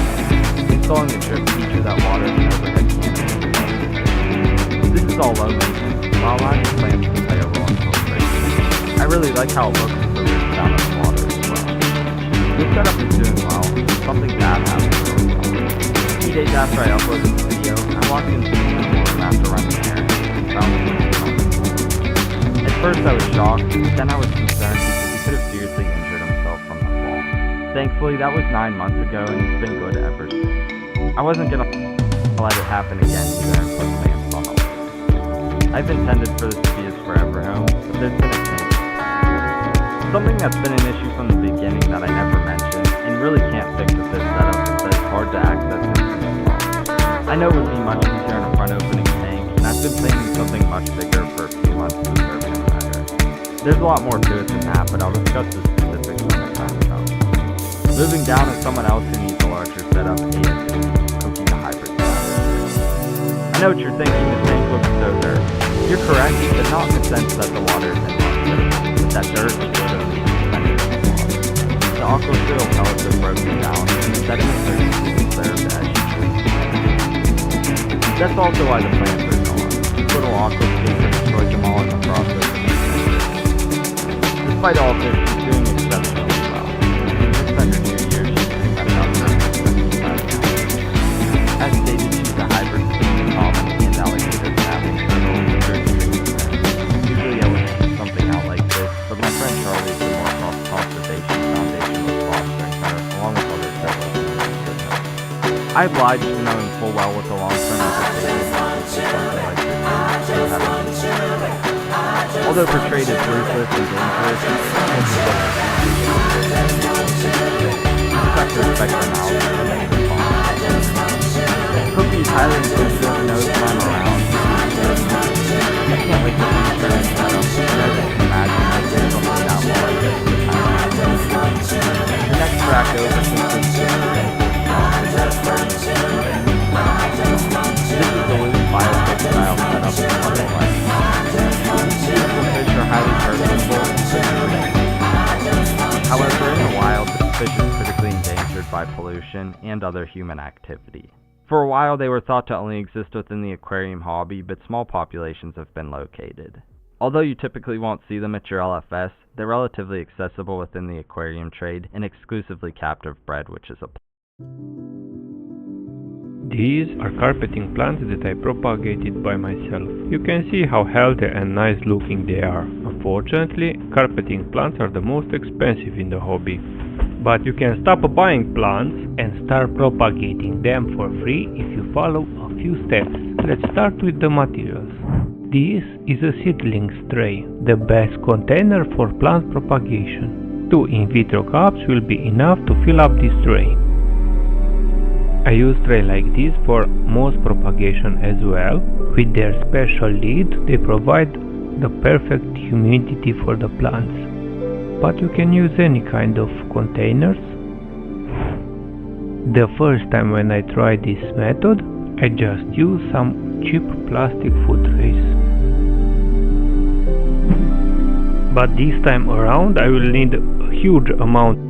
Installing the drip feature that waters an overhead canopy. This is all low maintenance, while allowing the plants to play a role in filtration. I really like how it looks with the roof down in the water as well. This setup is doing well. Something bad happened early on. 2 days after I uploaded the video, I walked into the room after running errands and found the leak on the floor. At first I was shocked, but then I was concerned because he could have seriously injured himself from the fall. Thankfully, that was 9 months ago and he's been good ever since. I wasn't gonna let it happen again either and put plants on the list. I've intended for this to be his forever home, but there's been a change. Something that's been an issue from the beginning that I never mentioned, and really can't fix with this setup, is that it's hard to access him from the top. I know it would be much easier in a front opening tank, and I've been planning something much bigger for a few months to serve him better. There's a lot more to it than that, but I'll discuss the specifics when the time comes. Moving down is someone else who needs a larger setup, ASAP, Cookie the Hybrid Savage. I know what you're thinking, this tank looks so dirty. You're correct, but not in the sense that the water is in but that dirt is literally suspended in the water. The aquasoil pellets have broken down, and the sediments are used to conserve the edge. That's also why the plants are gone. This little aquascape has destroyed them all in the process. Despite all this, she's doing exceptionally well. In just under 2 years, she's kept up her As stated, she's a hybrid between common and alligator snapping turtle with her extreme strength. Usually I would do something out like this, but my friend Charlie of the Moorcroft Conservation Foundation was fostering her, along with other turtles in the neighborhood. I obliged to knowing full well what the long-term implications of something like this is. Although portrayed as ruthless and dangerous, you just have to respect her knowledge and remain responsible. Cookie is highly inquisitive and knows when I'm around. I can't wait to finish her and setup, and as you can imagine, I did something that large at the time. The next track over consists of the This is the loose biotech style setup in Puddle Life. Beautiful fish are highly personable and however, in the wild, this fish is critically endangered by pollution and other human activity. For a while, they were thought to only exist within the aquarium hobby, but small populations have been located. Although you typically won't see them at your LFS, they're relatively accessible within the aquarium trade and exclusively captive bred, which is a These are carpeting plants that I propagated by myself. You can see how healthy and nice looking they are. Unfortunately, carpeting plants are the most expensive in the hobby. But you can stop buying plants and start propagating them for free if you follow a few steps. Let's start with the materials. This is a seedling tray, the best container for plant propagation. 2 in vitro cups will be enough to fill up this tray. I use tray like this for moss propagation as well. With their special lid, they provide the perfect humidity for the plants. But you can use any kind of containers. The first time when I tried this method, I just used some cheap plastic food trays. But this time around I will need a huge amount.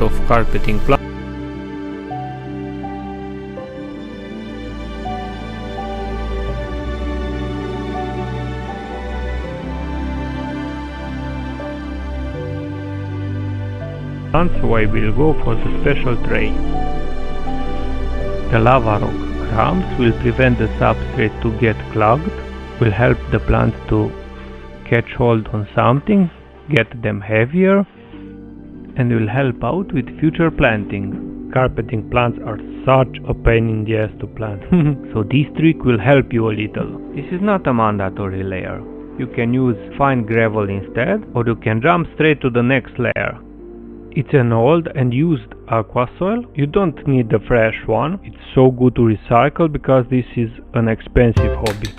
out of carpeting plants. So I will go for the special tray. The lava rock crumbs will prevent the substrate to get clogged, will help the plants to catch hold on something, get them heavier, and will help out with future planting. Carpeting plants are such a pain in the ass to plant, so this trick will help you a little. This is not a mandatory layer. You can use fine gravel instead, or you can jump straight to the next layer. It's an old and used aqua soil. You don't need the fresh one. It's so good to recycle because this is an expensive hobby.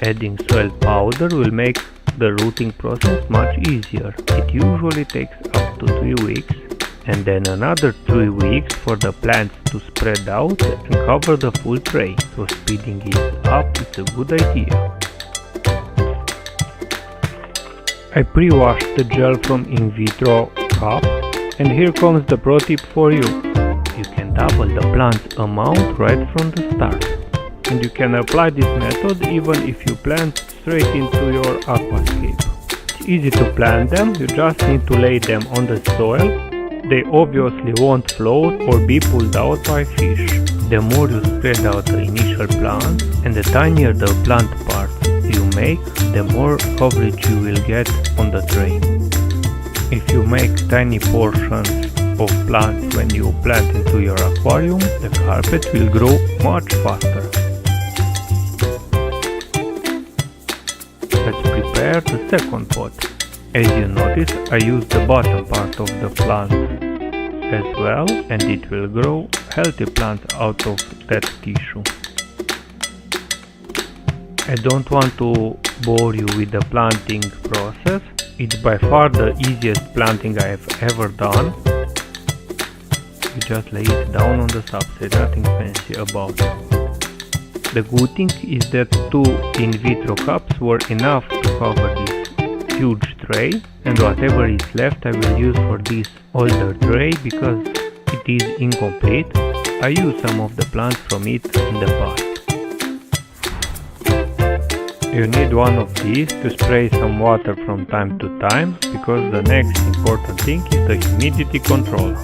Adding soil powder will make the rooting process much easier. It usually takes up to 3 weeks, and then another 3 weeks for the plants to spread out and cover the full tray. So speeding it up is a good idea. I pre-washed the gel from in vitro cup, and here comes the pro tip for you. You can double the plant's amount right from the start, and you can apply this method even if you plant straight into your aquascape. It's easy to plant them, you just need to lay them on the soil. They obviously won't float or be pulled out by fish. The more you spread out the initial plants and the tinier the plant parts you make, the more coverage you will get on the tray. If you make tiny portions of plants when you plant into your aquarium, the carpet will grow much faster. Let's prepare the second pot. As you notice, I use the bottom part of the plant as well, and it will grow healthy plants out of that tissue. I don't want to bore you with the planting process. It's by far the easiest planting I have ever done. You just lay it down on the substrate, nothing fancy about it. The good thing is that 2 in vitro cups were enough to cover this huge tray, and whatever is left I will use for this older tray because it is incomplete. I used some of the plants from it in the past. You need one of these to spray some water from time to time, because the next important thing is the humidity control.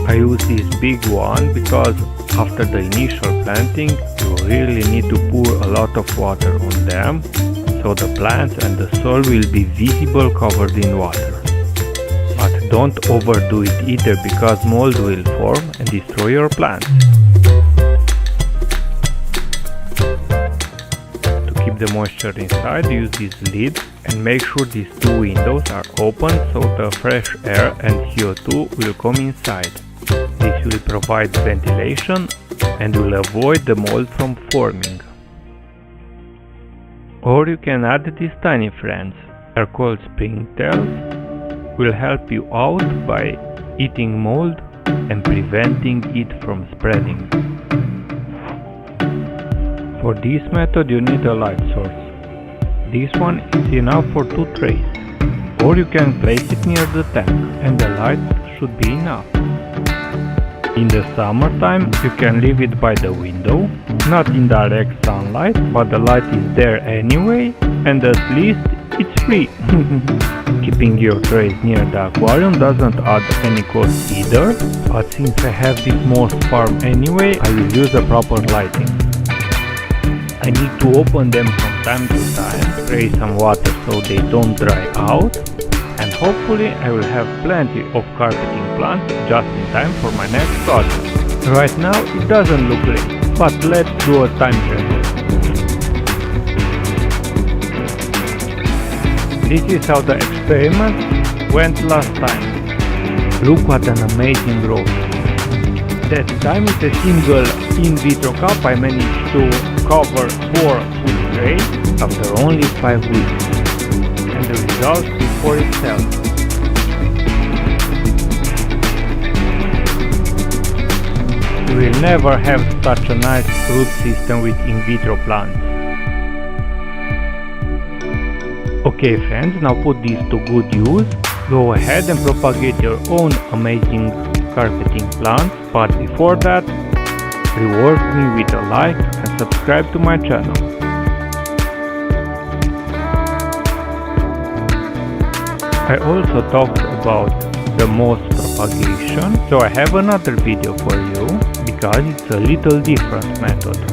I use this big one because after the initial planting you really need to pour a lot of water on them, so the plants and the soil will be visible covered in water. But don't overdo it either, because mold will form and destroy your plants. The moisture inside, use this lid and make sure these 2 windows are open so the fresh air and CO2 will come inside. This will provide ventilation and will avoid the mold from forming. Or you can add these tiny friends. They're called springtails. Will help you out by eating mold and preventing it from spreading. For this method you need a light source. This one is enough for 2 trays. Or you can place it near the tank and the light should be enough. In the summertime you can leave it by the window, not in direct sunlight, but the light is there anyway, and at least it's free. Keeping your trays near the aquarium doesn't add any cost either, but since I have this moss farm anyway, I will use the proper lighting. I need to open them from time to time, spray some water so they don't dry out, and hopefully I will have plenty of carpeting plants just in time for my next project. Right now it doesn't look great, but let's do a time travel. This is how the experiment went last time. Look what an amazing growth. That time with a single in vitro cup I managed to cover 4 full trays after only 5 weeks, and the result speaks for itself. You will never have such a nice root system with in vitro plants. Okay friends, now put these to good use Go ahead and propagate your own amazing carpeting plants, but before that, reward me with a like and subscribe to my channel. I also talked about the moss propagation, so I have another video for you because it's a little different method.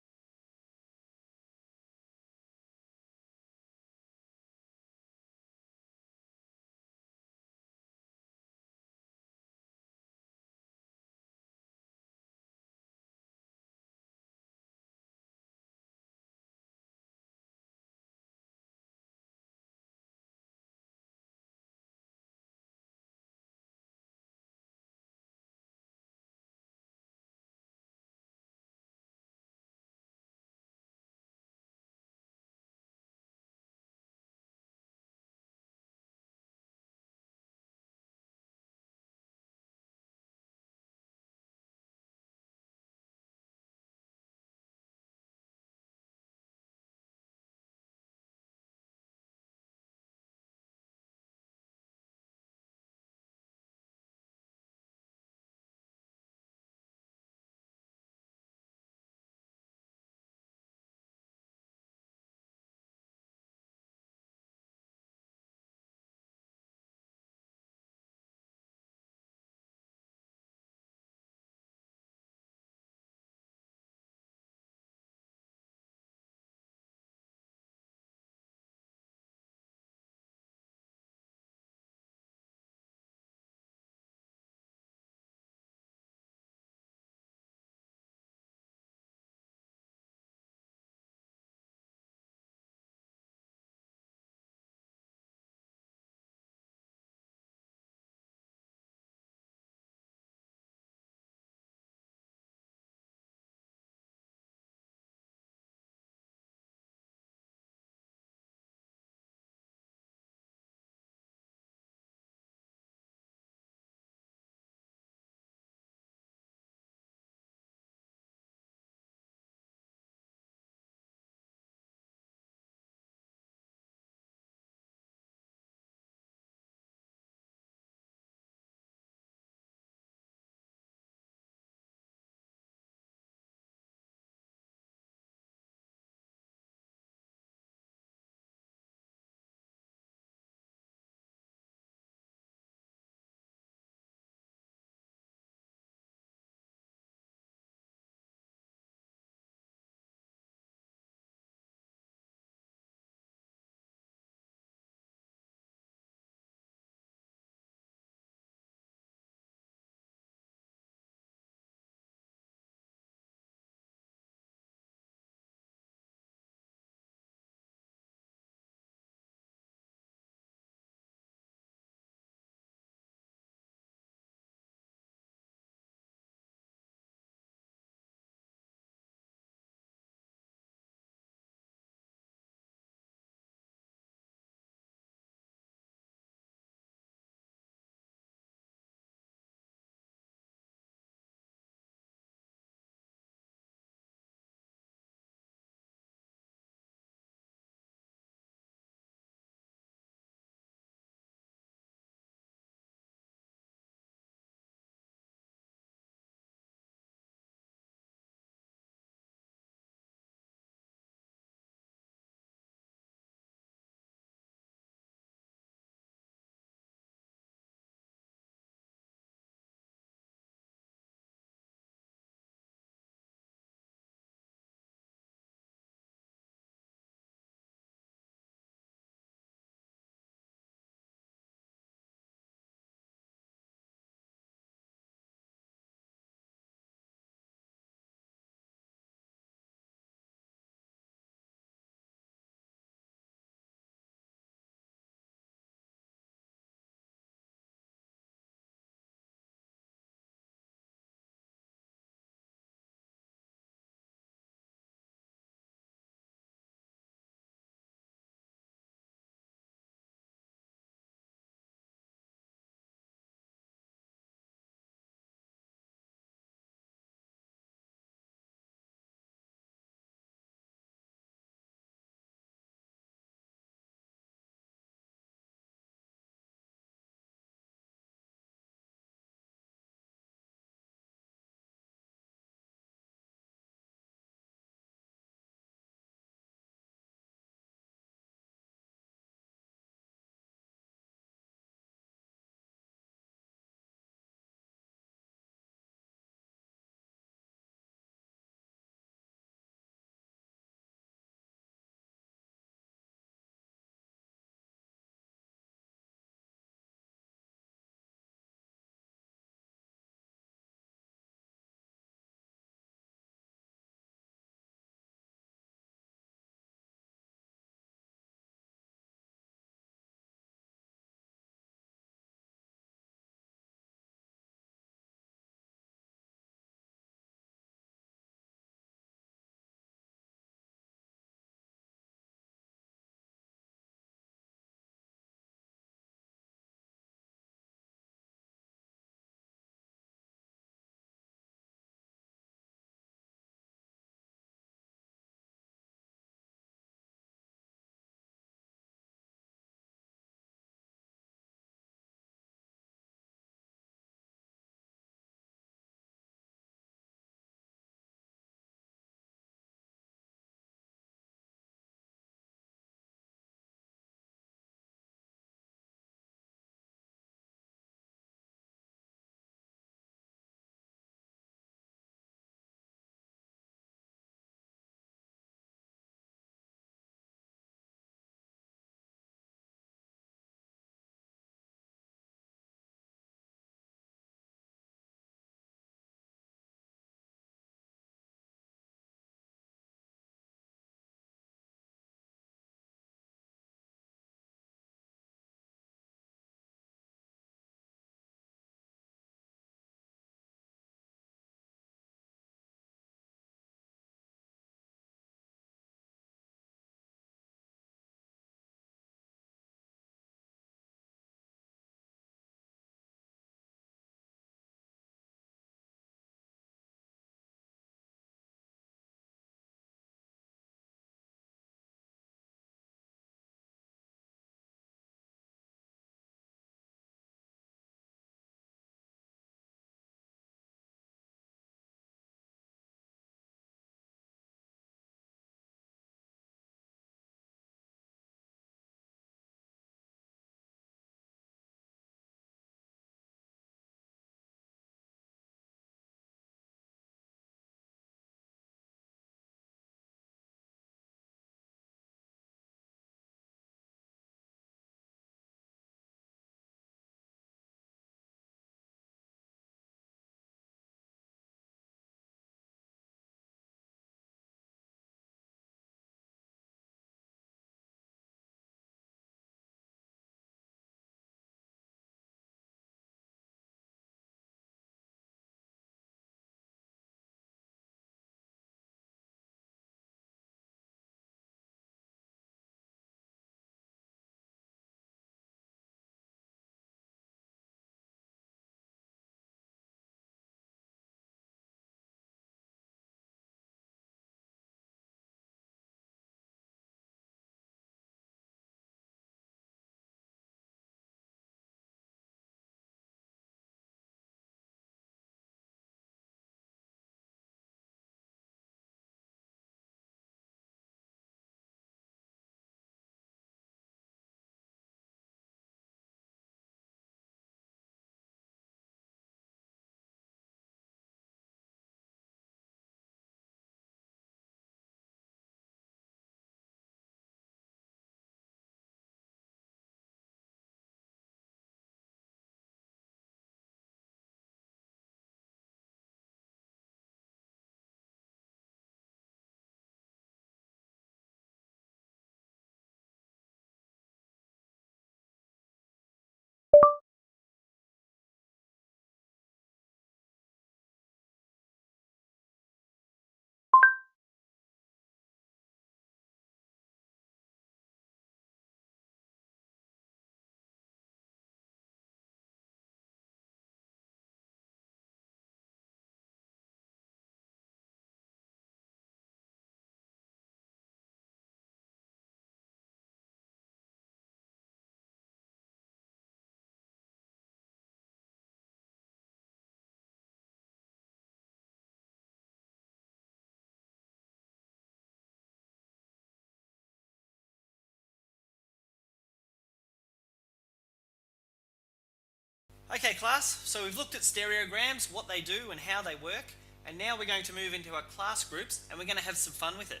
Okay class, so we've looked at stereograms, what they do and how they work, and now we're going to move into our class groups and we're going to have some fun with it.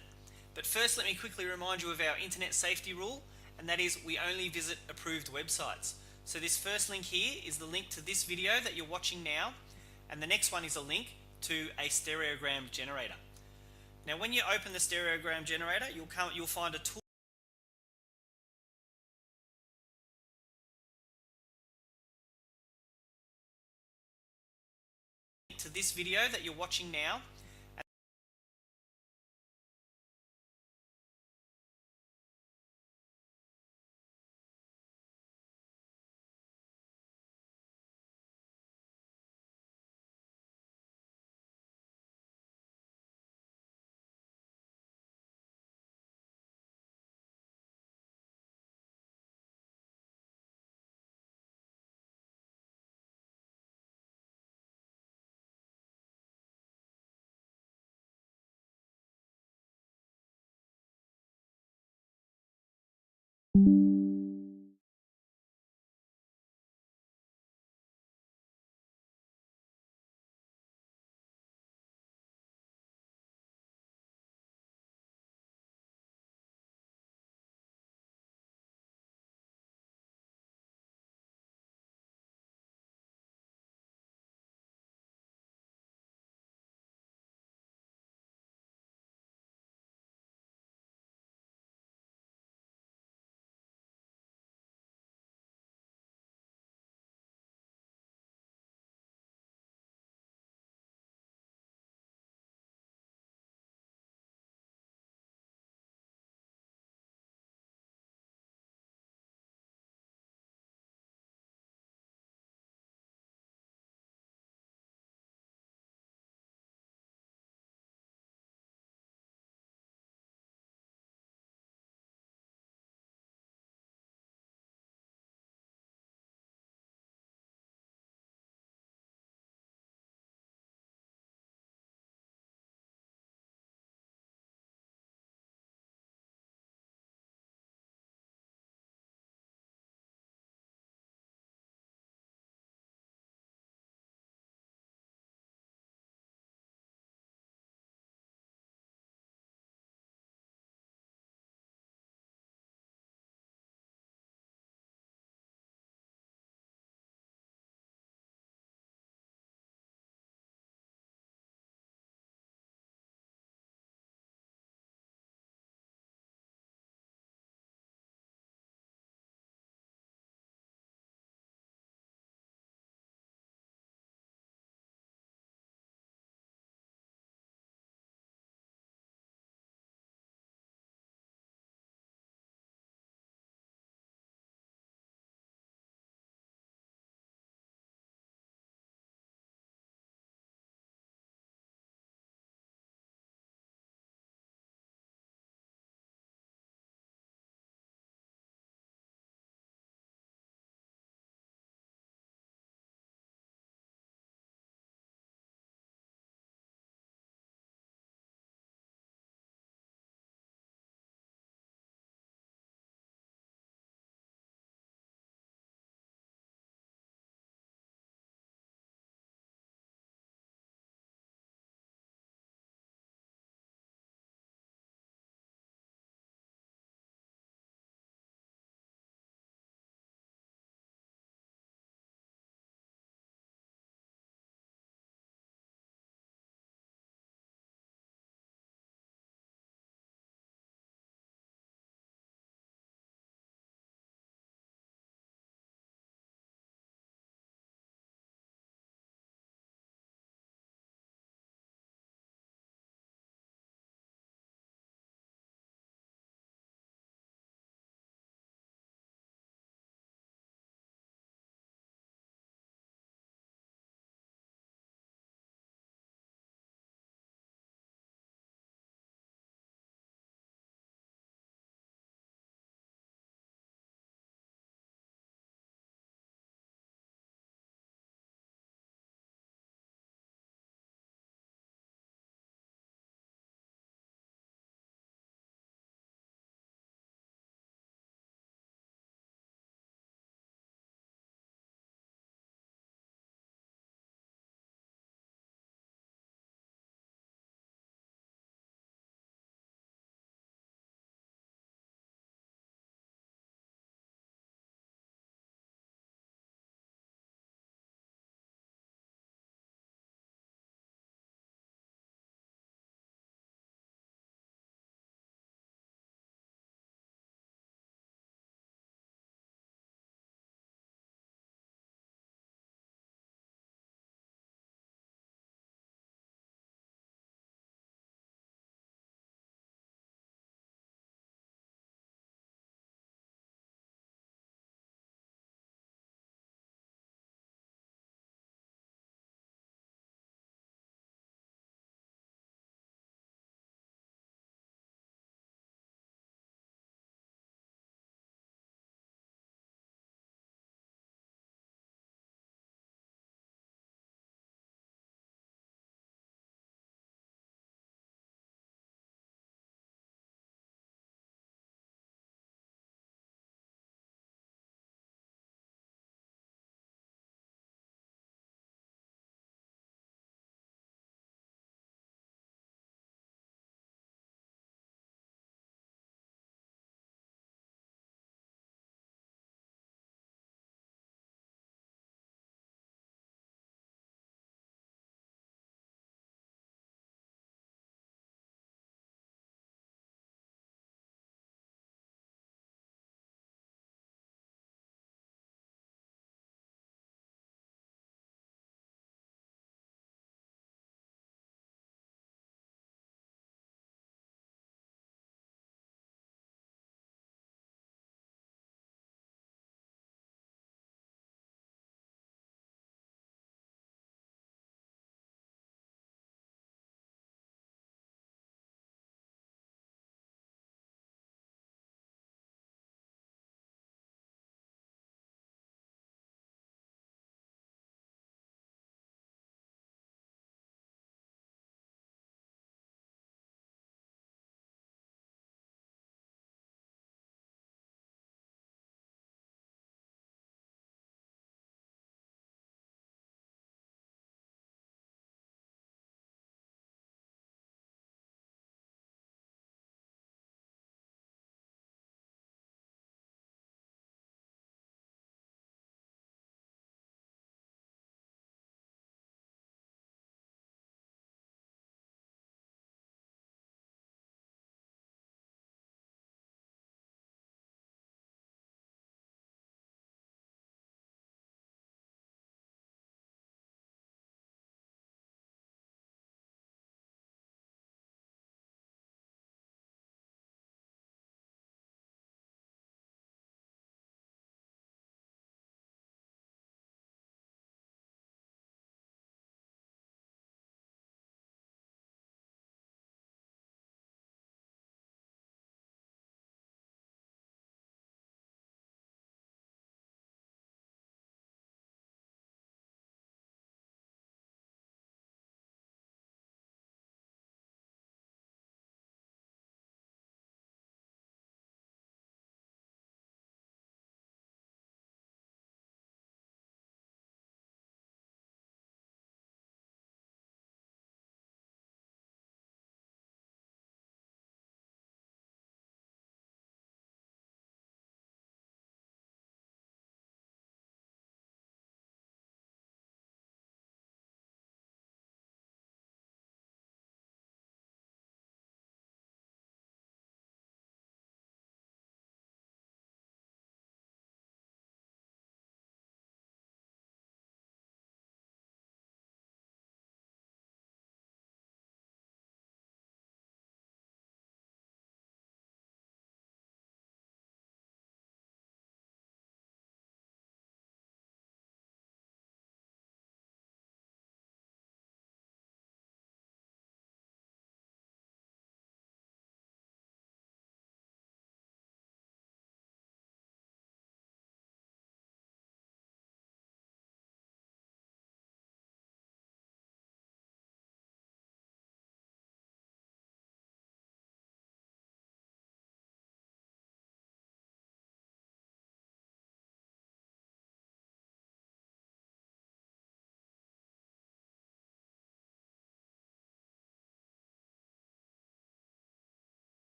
But first let me quickly remind you of our internet safety rule, and that is we only visit approved websites. So this first link here is the link to this video that you're watching now, and the next one is a link to a stereogram generator. Now when you open the stereogram generator, you'll find a tool to this video that you're watching now,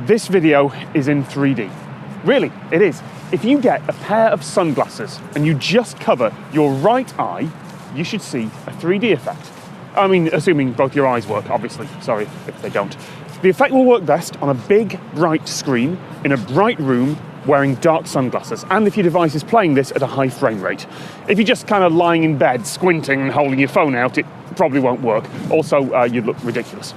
This video is in 3D. Really, it is. If you get a pair of sunglasses and you just cover your right eye, you should see a 3D effect. I mean, assuming both your eyes work, obviously. Sorry if they don't. The effect will work best on a big, bright screen in a bright room wearing dark sunglasses, and if your device is playing this at a high frame rate. If you're just kind of lying in bed, squinting and holding your phone out, it probably won't work. Also, you'd look ridiculous.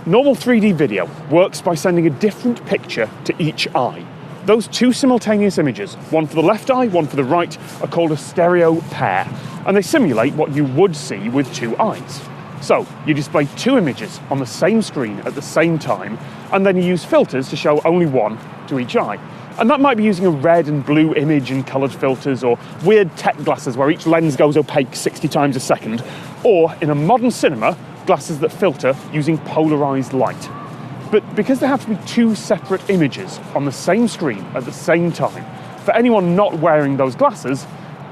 Normal 3D video works by sending a different picture to each eye. Those two simultaneous images, one for the left eye, one for the right, are called a stereo pair, and they simulate what you would see with two eyes. So, you display two images on the same screen at the same time, and then you use filters to show only one to each eye. And that might be using a red and blue image and coloured filters, or weird tech glasses where each lens goes opaque 60 times a second, or, in a modern cinema, glasses that filter using polarised light. But because there have to be two separate images on the same screen at the same time, for anyone not wearing those glasses,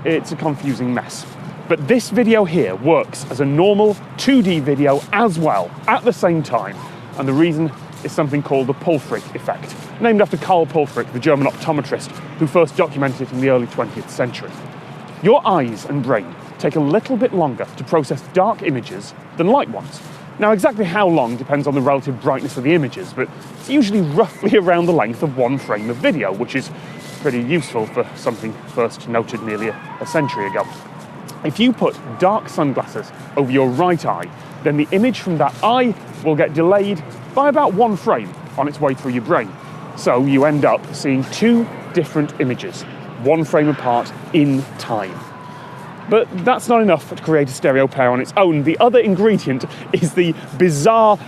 it's a confusing mess. But this video here works as a normal 2D video as well, at the same time, and the reason is something called the Pulfrich effect, named after Karl Pulfrich, the German optometrist who first documented it in the early 20th century. Your eyes and brain take a little bit longer to process dark images than light ones. Now, exactly how long depends on the relative brightness of the images, but it's usually roughly around the length of one frame of video, which is pretty useful for something first noted nearly a century ago. If you put dark sunglasses over your right eye, then the image from that eye will get delayed by about one frame on its way through your brain. So you end up seeing two different images, one frame apart in time. But that's not enough to create a stereo pair on its own. The other ingredient is the bizarre,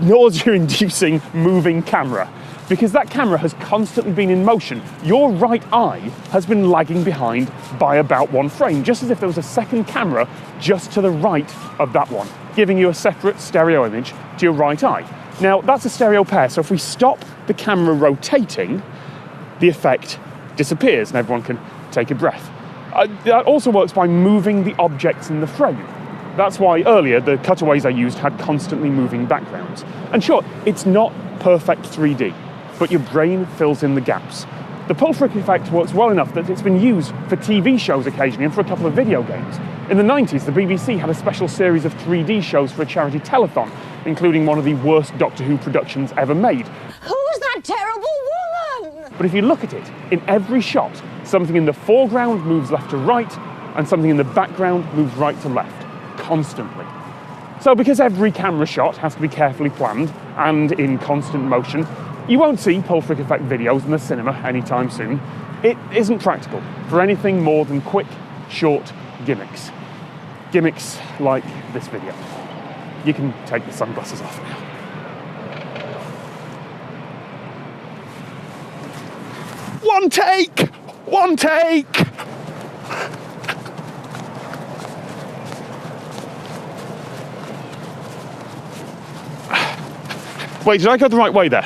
nausea-inducing moving camera. Because that camera has constantly been in motion, your right eye has been lagging behind by about one frame, just as if there was a second camera just to the right of that one, giving you a separate stereo image to your right eye. Now, that's a stereo pair, so if we stop the camera rotating, the effect disappears and everyone can take a breath. That also works by moving the objects in the frame. That's why earlier the cutaways I used had constantly moving backgrounds. And sure, it's not perfect 3D, but your brain fills in the gaps. The Pulfrich effect works well enough that it's been used for TV shows occasionally and for a couple of video games. In the 90s, the BBC had a special series of 3D shows for a charity telethon, including one of the worst Doctor Who productions ever made. Who's that terrible woman? But if you look at it, in every shot, something in the foreground moves left to right, and something in the background moves right to left, constantly. So because every camera shot has to be carefully planned and in constant motion, you won't see Pulfrich effect videos in the cinema anytime soon. It isn't practical for anything more than quick, short gimmicks. Gimmicks like this video. You can take the sunglasses off now. One take! One take! Wait, did I go the right way there?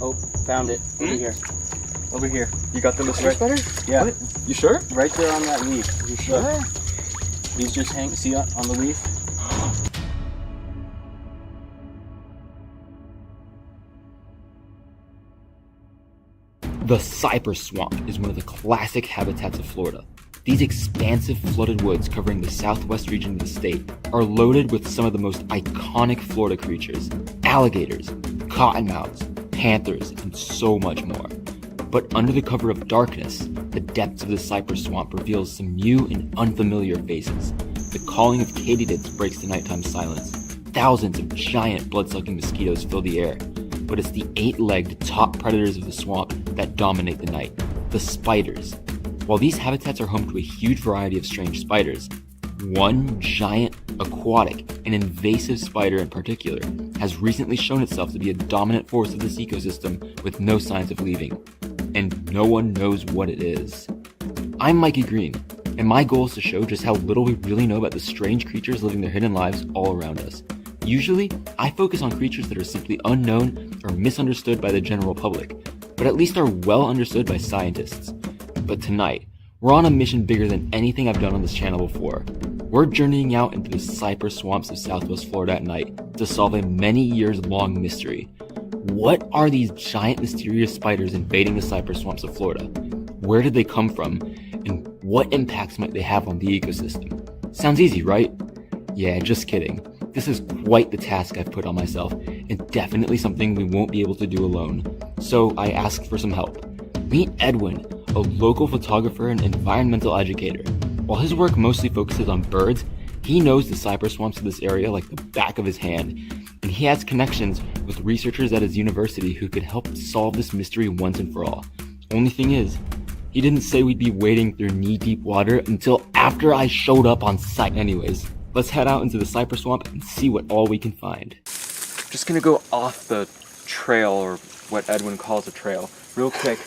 Oh, found it. Over here. Over here. You got the mystery spider? Yeah. What? You sure? Right there on that leaf. You sure? Look. He's just hanging. See on the leaf? The cypress swamp is one of the classic habitats of Florida. These expansive flooded woods covering the southwest region of the state are loaded with some of the most iconic Florida creatures: alligators, cottonmouths, panthers, and so much more. But under the cover of darkness, the depths of the cypress swamp reveals some new and unfamiliar faces. The calling of katydids breaks the nighttime silence. Thousands of giant blood-sucking mosquitoes fill the air. But it's the 8-legged top predators of the swamp that dominate the night, the spiders. While these habitats are home to a huge variety of strange spiders, one giant, aquatic, and invasive spider in particular has recently shown itself to be a dominant force of this ecosystem with no signs of leaving. And no one knows what it is. I'm Mikey Green, and my goal is to show just how little we really know about the strange creatures living their hidden lives all around us. Usually, I focus on creatures that are simply unknown or misunderstood by the general public, but at least are well understood by scientists. But tonight, we're on a mission bigger than anything I've done on this channel before. We're journeying out into the cypress swamps of Southwest Florida at night to solve a many years long mystery. What are these giant mysterious spiders invading the cypress swamps of Florida? Where did they come from? And what impacts might they have on the ecosystem? Sounds easy, right? Yeah, just kidding. This is quite the task I've put on myself, and definitely something we won't be able to do alone. So I asked for some help. Meet Edwin, a local photographer and environmental educator. While his work mostly focuses on birds, he knows the cypress swamps of this area like the back of his hand, and he has connections with researchers at his university who could help solve this mystery once and for all. Only thing is, he didn't say we'd be wading through knee-deep water until after I showed up on site. Anyways, let's head out into the cypress swamp and see what all we can find. Just gonna go off the trail, or what Edwin calls a trail, real quick,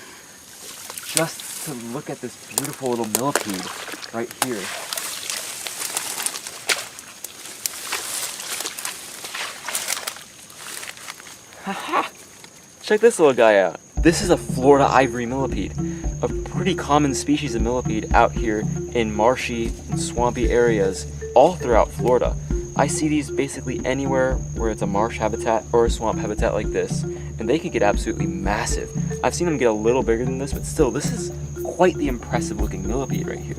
just to look at this beautiful little millipede right here. Haha! Check this little guy out. This is a Florida ivory millipede, a pretty common species of millipede out here in marshy and swampy areas all throughout Florida. I see these basically anywhere where it's a marsh habitat or a swamp habitat like this, and they can get absolutely massive. I've seen them get a little bigger than this, but still, this is quite the impressive looking millipede right here.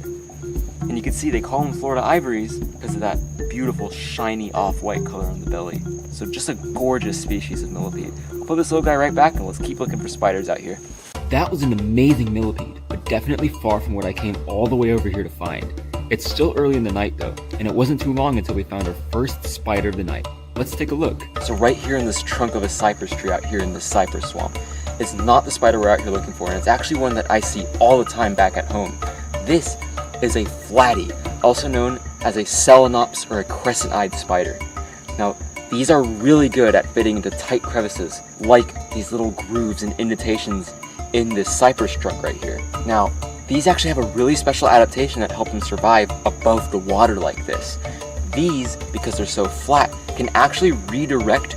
And you can see they call them Florida ivories because of that beautiful shiny off-white color on the belly. So just a gorgeous species of millipede. I'll put this little guy right back and let's keep looking for spiders out here. That was an amazing millipede, but definitely far from what I came all the way over here to find. It's still early in the night though, and it wasn't too long until we found our first spider of the night. Let's take a look. So right here in this trunk of a cypress tree out here in the cypress swamp, it's not the spider we're out here looking for, and it's actually one that I see all the time back at home. This is a flatty, also known as a Selenops or a crescent-eyed spider. Now, these are really good at fitting into tight crevices, like these little grooves and indentations in this cypress trunk right here. Now, these actually have a really special adaptation that helps them survive above the water like this. These, because they're so flat, can actually redirect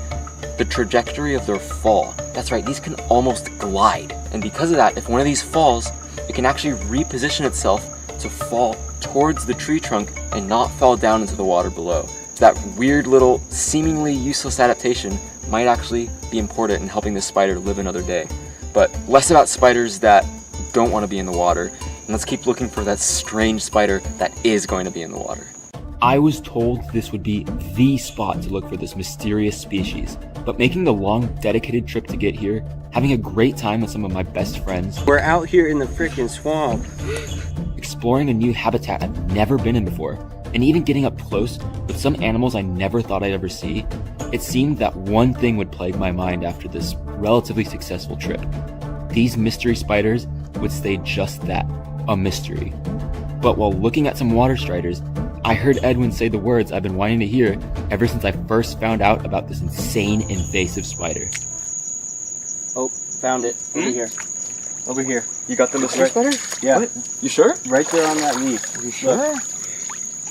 the trajectory of their fall. That's right, these can almost glide. And because of that, if one of these falls, it can actually reposition itself to fall towards the tree trunk and not fall down into the water below. That weird little, seemingly useless adaptation might actually be important in helping this spider live another day. But less about spiders that don't want to be in the water, and let's keep looking for that strange spider that is going to be in the water. I was told this would be the spot to look for this mysterious species, but making the long, dedicated trip to get here, having a great time with some of my best friends. We're out here in the freaking swamp. Exploring a new habitat I've never been in before, and even getting up close with some animals I never thought I'd ever see, it seemed that one thing would plague my mind after this relatively successful trip. These mystery spiders would stay just that, a mystery. But while looking at some water striders, I heard Edwin say the words I've been wanting to hear ever since I first found out about this insane invasive spider. Oh, found it. Over here. Over here. You got the mystery spider? Yeah. What? You sure? Right there on that leaf. You sure? Look.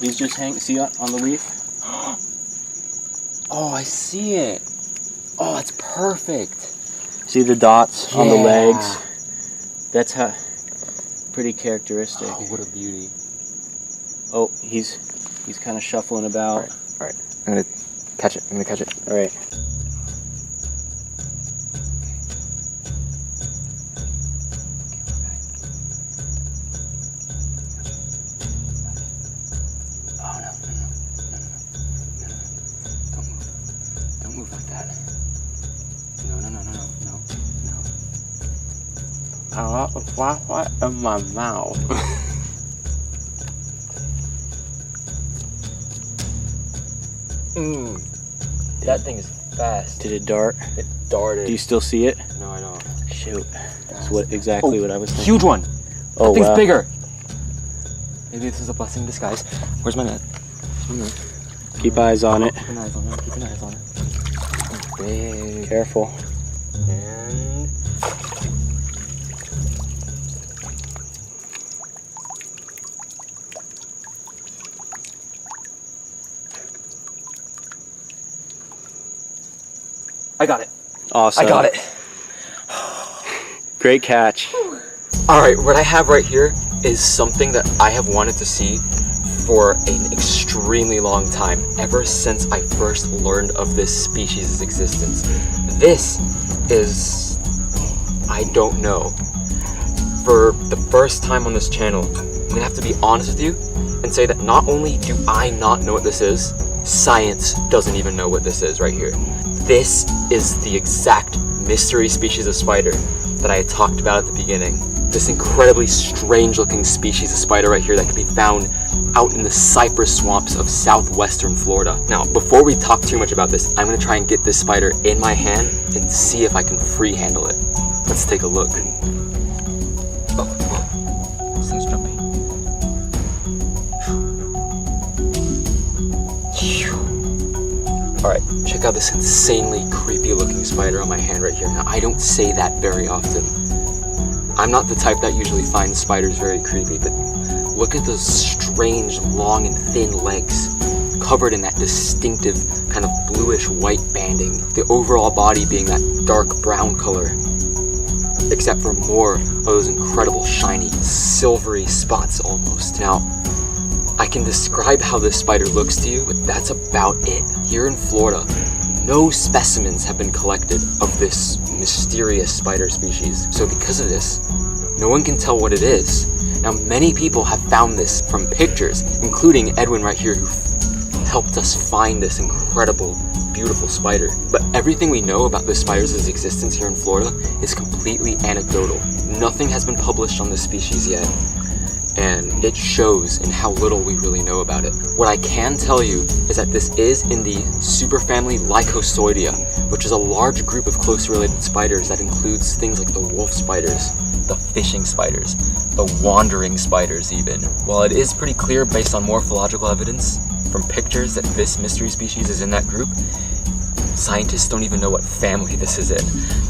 He's just hanging. See on the leaf? Oh, I see it. Oh, it's perfect. See the dots on the Yeah. legs? That's how pretty characteristic. Oh, what a beauty. Oh, he's kind of shuffling about. All right. I'm gonna catch it. All right. Don't move like that. No. What in my mouth? That thing is fast. Did it dart? It darted. Do you still see it? No, I don't. Shoot. That's exactly what I was thinking. Huge one. Oh, That thing's wow. bigger. Maybe this is a blessing in disguise. Where's my net? Keep eyes on it. Keep an eyes on it. Keep an eyes on it. Big. Careful. And I got it. Awesome. I got it. Great catch. Alright, what I have right here is something that I have wanted to see for an extremely long time, ever since I first learned of this species' existence. This is, I don't know. For the first time on this channel, I'm gonna have to be honest with you and say that not only do I not know what this is, science doesn't even know what this is right here. This is the exact mystery species of spider that I had talked about at the beginning. This incredibly strange looking species of spider right here that can be found out in the cypress swamps of southwestern Florida. Now, before we talk too much about this, I'm gonna try and get this spider in my hand and see if I can free handle it. Let's take a look. Oh, this thing's jumping. Alright, check out this insanely creepy looking spider on my hand right here. Now, I don't say that very often. I'm not the type that usually finds spiders very creepy, but look at those strange, long and thin legs, covered in that distinctive kind of bluish-white banding. The overall body being that dark brown color, except for more of those incredible shiny, silvery spots almost. Now, I can describe how this spider looks to you, but that's about it. Here in Florida, no specimens have been collected of this mysterious spider species. So because of this, no one can tell what it is. Now, many people have found this from pictures, including Edwin right here, who helped us find this incredible, beautiful spider. But everything we know about this spider's existence here in Florida is completely anecdotal. Nothing has been published on this species yet, and it shows in how little we really know about it. What I can tell you is that this is in the superfamily Lycosoidea, which is a large group of closely related spiders that includes things like the wolf spiders, the fishing spiders, the wandering spiders even. While it is pretty clear based on morphological evidence from pictures that this mystery species is in that group, scientists don't even know what family this is in.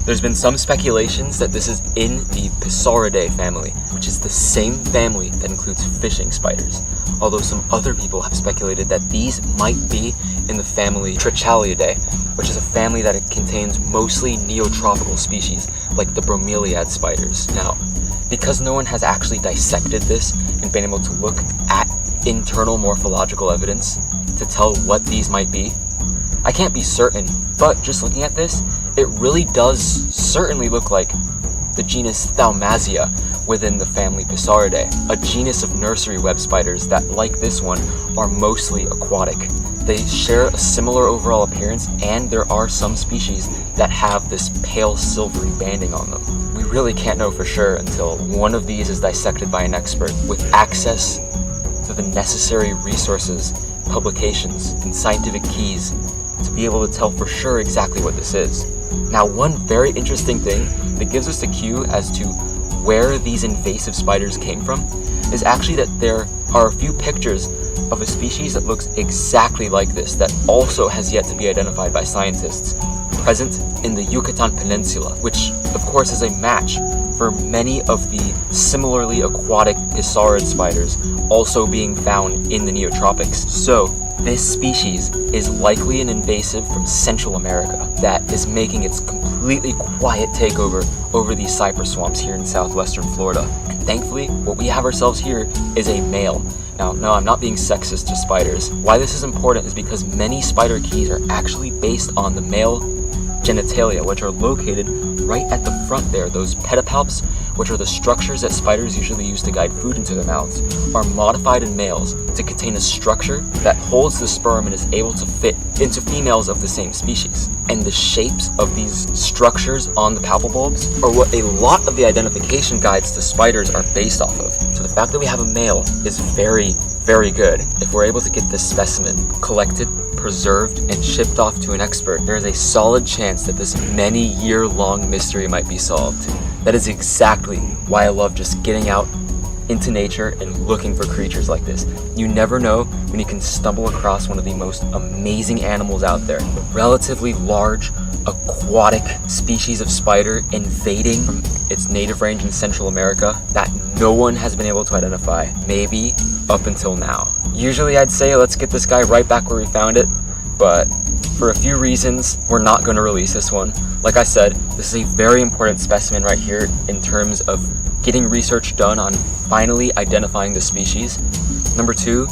There's been some speculations that this is in the Pisauridae family, which is the same family that includes fishing spiders, although some other people have speculated that these might be in the family Trichaliidae, which is a family that contains mostly neotropical species, like the bromeliad spiders. Now, because no one has actually dissected this and been able to look at internal morphological evidence to tell what these might be, I can't be certain, but just looking at this, it really does certainly look like the genus Thaumasia within the family Pisauridae, a genus of nursery web spiders that, like this one, are mostly aquatic. They share a similar overall appearance, and there are some species that have this pale silvery banding on them. We really can't know for sure until one of these is dissected by an expert with access to the necessary resources, publications, and scientific keys to be able to tell for sure exactly what this is. Now, one very interesting thing that gives us a clue as to where these invasive spiders came from is actually that there are a few pictures of a species that looks exactly like this that also has yet to be identified by scientists, present in the Yucatan Peninsula, which of course is a match for many of the similarly aquatic pisaurid spiders also being found in the neotropics. So, This species is likely an invasive from Central America that is making its completely quiet takeover over these cypress swamps here in southwestern Florida. And thankfully, what we have ourselves here is a male. Now, no, I'm not being sexist to spiders. Why this is important is because many spider keys are actually based on the male genitalia, which are located right at the front there. Those pedipalps, which are the structures that spiders usually use to guide food into their mouths, are modified in males to contain a structure that holds the sperm and is able to fit into females of the same species. And the shapes of these structures on the palpebulbs are what a lot of the identification guides to spiders are based off of. So the fact that we have a male is very, very good. If we're able to get this specimen collected, preserved, and shipped off to an expert, there is a solid chance that this many-year-long mystery might be solved. That is exactly why I love just getting out into nature and looking for creatures like this. You never know when you can stumble across one of the most amazing animals out there. A relatively large, aquatic species of spider invading from its native range in Central America that no one has been able to identify, maybe up until now. Usually I'd say let's get this guy right back where we found it, but for a few reasons, we're not going to release this one. Like I said, this is a very important specimen right here in terms of getting research done on finally identifying the species. Number two,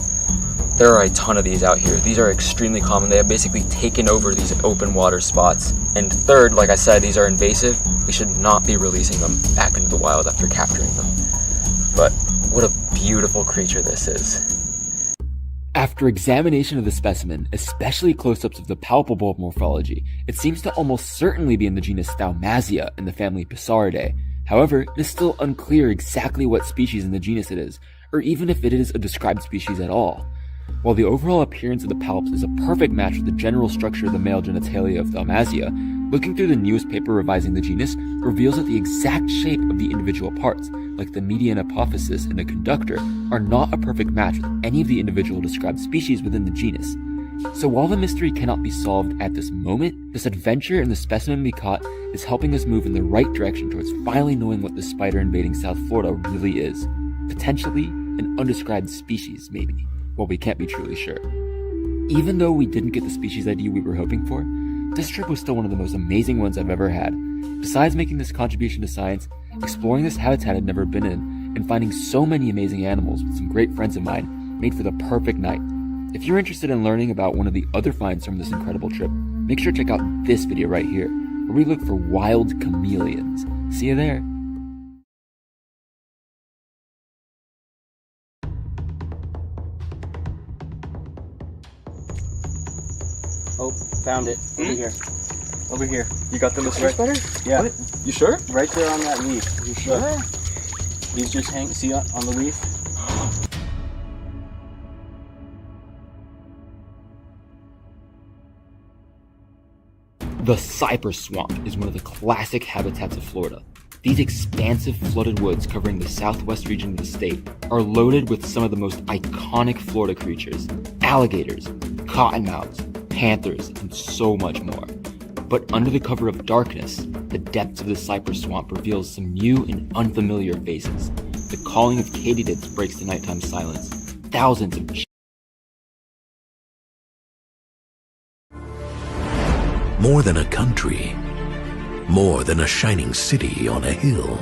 there are a ton of these out here. These are extremely common. They have basically taken over these open water spots. And third, like I said, these are invasive. We should not be releasing them back into the wild after capturing them. But what a beautiful creature this is. After examination of the specimen, especially close-ups of the palpebulb morphology, it seems to almost certainly be in the genus Thaumazia in the family Pissaridae. However, it is still unclear exactly what species in the genus it is, or even if it is a described species at all. While the overall appearance of the palps is a perfect match with the general structure of the male genitalia of Thaumazia, looking through the newest paper revising the genus reveals that the exact shape of the individual parts, like the median apophysis and the conductor, are not a perfect match with any of the individual described species within the genus. So while the mystery cannot be solved at this moment, this adventure in the specimen we caught is helping us move in the right direction towards finally knowing what the spider invading South Florida really is. Potentially an undescribed species, maybe. Well, we can't be truly sure. Even though we didn't get the species ID we were hoping for, this trip was still one of the most amazing ones I've ever had. Besides making this contribution to science, exploring this habitat I'd never been in, and finding so many amazing animals with some great friends of mine made for the perfect night. If you're interested in learning about one of the other finds from this incredible trip, make sure to check out this video right here, where we look for wild chameleons. See you there. Oh, found it. Over here. Over here. You got the mystery spider? Yeah. What? You sure? Right there on that leaf. You sure? He's just hanging. See on the leaf? The cypress swamp is one of the classic habitats of Florida. These expansive flooded woods covering the southwest region of the state are loaded with some of the most iconic Florida creatures: alligators, cottonmouths, panthers, and so much more. But under the cover of darkness, the depths of the cypress swamp reveals some new and unfamiliar faces. The calling of katydids breaks the nighttime silence. Thousands of more than a country, more than a shining city on a hill.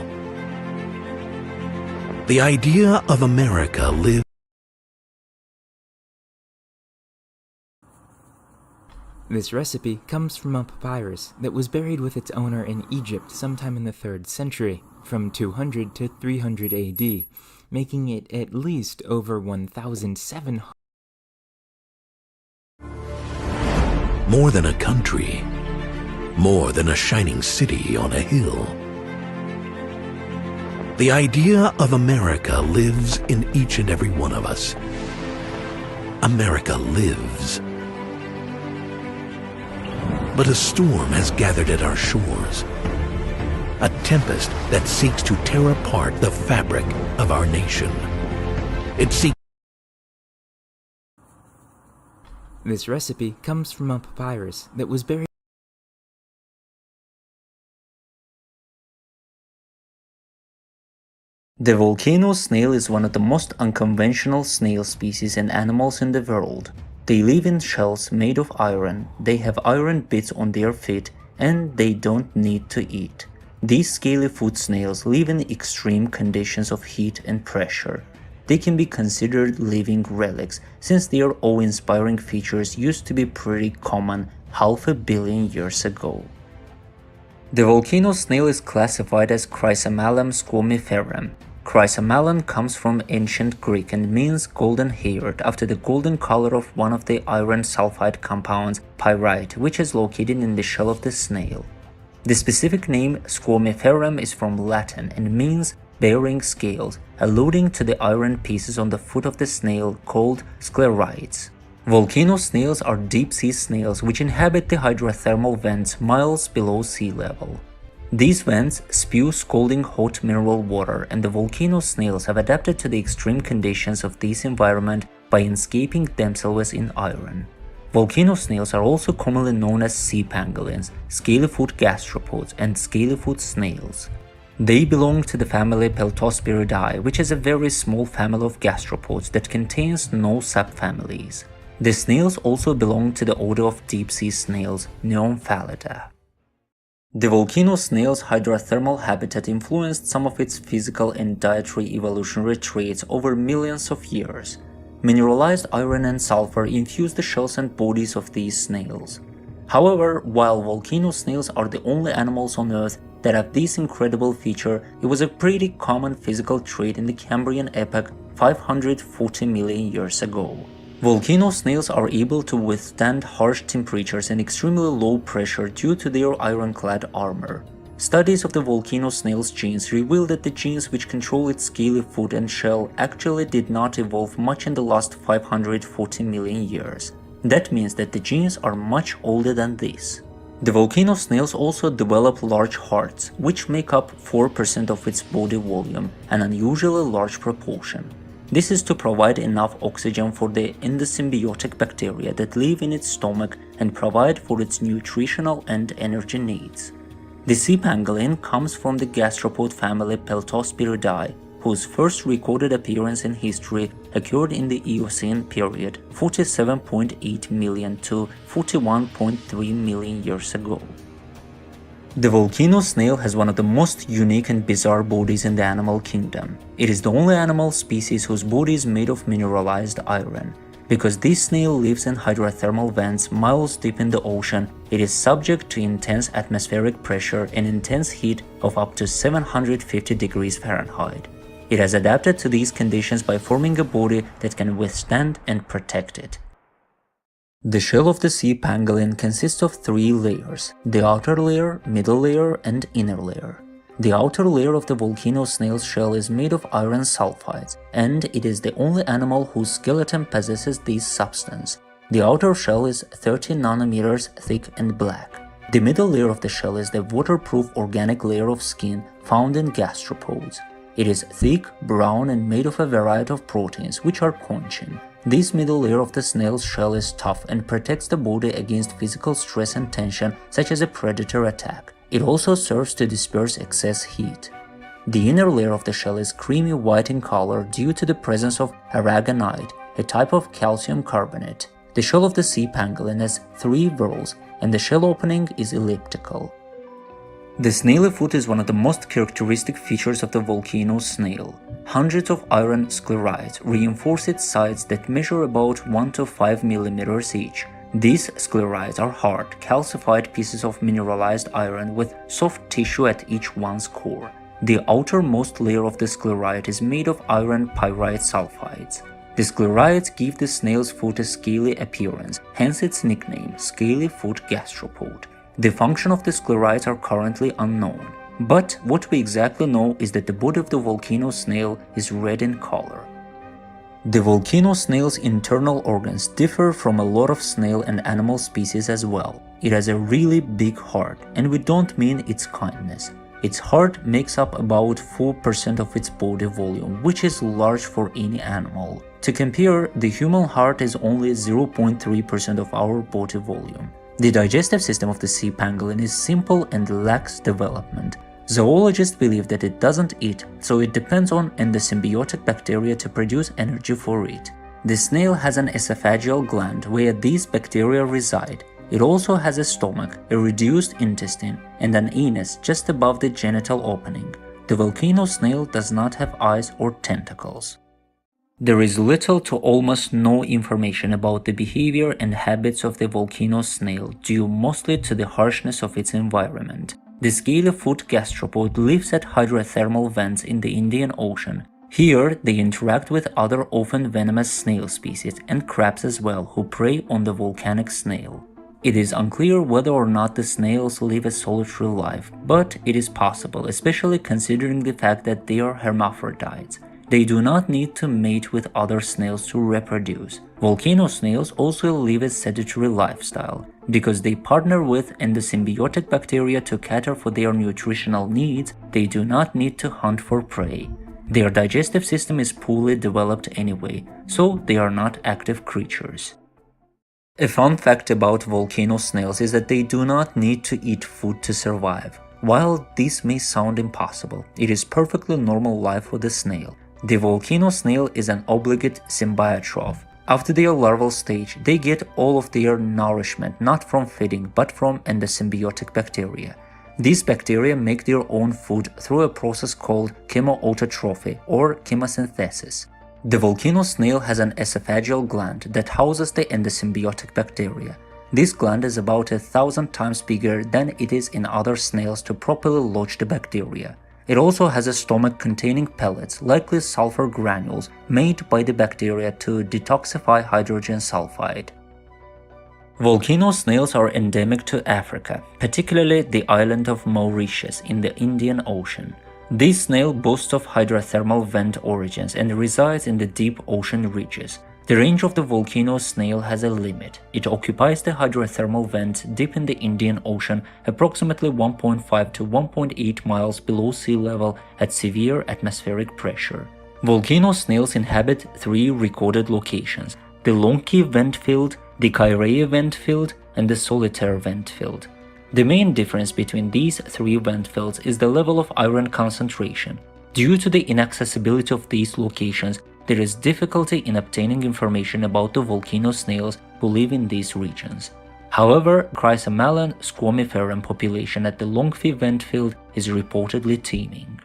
The idea of America lives. This recipe comes from a papyrus that was buried with its owner in Egypt sometime in the 3rd century, from 200 to 300 AD, making it at least over 1,700. More than a country, more than a shining city on a hill. The idea of America lives in each and every one of us. America lives. But a storm has gathered at our shores. A tempest that seeks to tear apart the fabric of our nation. It seeks. This recipe comes from a papyrus that was buried. The volcano snail is one of the most unconventional snail species and animals in the world. They live in shells made of iron, they have iron bits on their feet, and they don't need to eat. These scaly foot snails live in extreme conditions of heat and pressure. They can be considered living relics, since their awe-inspiring features used to be pretty common 500 million years ago. The volcano snail is classified as Chrysomelon squamiferum. Chrysomelon comes from ancient Greek and means golden-haired, after the golden color of one of the iron sulfide compounds, pyrite, which is located in the shell of the snail. The specific name squamiferum is from Latin and means bearing scales, alluding to the iron pieces on the foot of the snail called sclerites. Volcano snails are deep-sea snails which inhabit the hydrothermal vents miles below sea level. These vents spew scalding hot mineral water, and the volcano snails have adapted to the extreme conditions of this environment by escaping themselves in iron. Volcano snails are also commonly known as sea pangolins, scaly-foot gastropods, and scaly-foot snails. They belong to the family Peltospiridae, which is a very small family of gastropods that contains no subfamilies. The snails also belong to the order of deep-sea snails, Neomphalida. The volcano snail's hydrothermal habitat influenced some of its physical and dietary evolutionary traits over millions of years. Mineralized iron and sulfur infuse the shells and bodies of these snails. However, while volcano snails are the only animals on Earth that have this incredible feature, it was a pretty common physical trait in the Cambrian epoch 540 million years ago. Volcano snails are able to withstand harsh temperatures and extremely low pressure due to their ironclad armor. Studies of the volcano snail's genes reveal that the genes which control its scaly foot and shell actually did not evolve much in the last 540 million years. That means that the genes are much older than this. The volcano snails also develop large hearts, which make up 4% of its body volume, an unusually large proportion. This is to provide enough oxygen for the endosymbiotic bacteria that live in its stomach and provide for its nutritional and energy needs. The sea pangolin comes from the gastropod family Peltospiridae, whose first recorded appearance in history occurred in the Eocene period 47.8 million to 41.3 million years ago. The volcano snail has one of the most unique and bizarre bodies in the animal kingdom. It is the only animal species whose body is made of mineralized iron. Because this snail lives in hydrothermal vents miles deep in the ocean, it is subject to intense atmospheric pressure and intense heat of up to 750 degrees Fahrenheit. It has adapted to these conditions by forming a body that can withstand and protect it. The shell of the sea pangolin consists of 3 layers: the outer layer, middle layer, and inner layer. The outer layer of the volcano snail's shell is made of iron sulfides, and it is the only animal whose skeleton possesses this substance. The outer shell is 30 nanometers thick and black. The middle layer of the shell is the waterproof organic layer of skin found in gastropods. It is thick, brown, and made of a variety of proteins, which are conchin. This middle layer of the snail's shell is tough and protects the body against physical stress and tension, such as a predator attack. It also serves to disperse excess heat. The inner layer of the shell is creamy white in color due to the presence of aragonite, a type of calcium carbonate. The shell of the sea pangolin has 3 whorls, and the shell opening is elliptical. The snaily foot is one of the most characteristic features of the volcano snail. Hundreds of iron sclerites reinforce its sides that measure about 1 to 5 millimeters each. These sclerites are hard, calcified pieces of mineralized iron with soft tissue at each one's core. The outermost layer of the sclerite is made of iron pyrite sulfides. The sclerites give the snail's foot a scaly appearance, hence its nickname, scaly foot gastropod. The function of the sclerites are currently unknown, but what we exactly know is that the body of the volcano snail is red in color. The volcano snail's internal organs differ from a lot of snail and animal species as well. It has a really big heart, and we don't mean its kindness. Its heart makes up about 4% of its body volume, which is large for any animal. To compare, the human heart is only 0.3% of our body volume. The digestive system of the sea pangolin is simple and lacks development. Zoologists believe that it doesn't eat, so it depends on endosymbiotic bacteria to produce energy for it. The snail has an esophageal gland where these bacteria reside. It also has a stomach, a reduced intestine, and an anus just above the genital opening. The volcano snail does not have eyes or tentacles. There is little to almost no information about the behavior and habits of the volcano snail due mostly to the harshness of its environment. The scaly-foot gastropod lives at hydrothermal vents in the Indian Ocean. Here, they interact with other often venomous snail species and crabs as well who prey on the volcanic snail. It is unclear whether or not the snails live a solitary life, but it is possible, especially considering the fact that they are hermaphrodites. They do not need to mate with other snails to reproduce. Volcano snails also live a sedentary lifestyle. Because they partner with endosymbiotic bacteria to cater for their nutritional needs, they do not need to hunt for prey. Their digestive system is poorly developed anyway, so they are not active creatures. A fun fact about volcano snails is that they do not need to eat food to survive. While this may sound impossible, it is perfectly normal life for the snail. The volcano snail is an obligate symbiotroph. After their larval stage, they get all of their nourishment not from feeding but from endosymbiotic bacteria. These bacteria make their own food through a process called chemoautotrophy or chemosynthesis. The volcano snail has an esophageal gland that houses the endosymbiotic bacteria. This gland is about 1,000 times bigger than it is in other snails to properly lodge the bacteria. It also has a stomach containing pellets, likely sulfur granules, made by the bacteria to detoxify hydrogen sulfide. Volcano snails are endemic to Africa, particularly the island of Mauritius in the Indian Ocean. This snail boasts of hydrothermal vent origins and resides in the deep ocean reaches. The range of the volcano snail has a limit. It occupies the hydrothermal vent deep in the Indian Ocean, approximately 1.5 to 1.8 miles below sea level at severe atmospheric pressure. Volcano snails inhabit 3 recorded locations: the Lonki vent field, the Kairea vent field, and the Solitaire vent field. The main difference between these 3 vent fields is the level of iron concentration. Due to the inaccessibility of these locations, there is difficulty in obtaining information about the volcano snails who live in these regions. However, Chrysomelan squamiferum population at the Longfi vent field is reportedly teeming.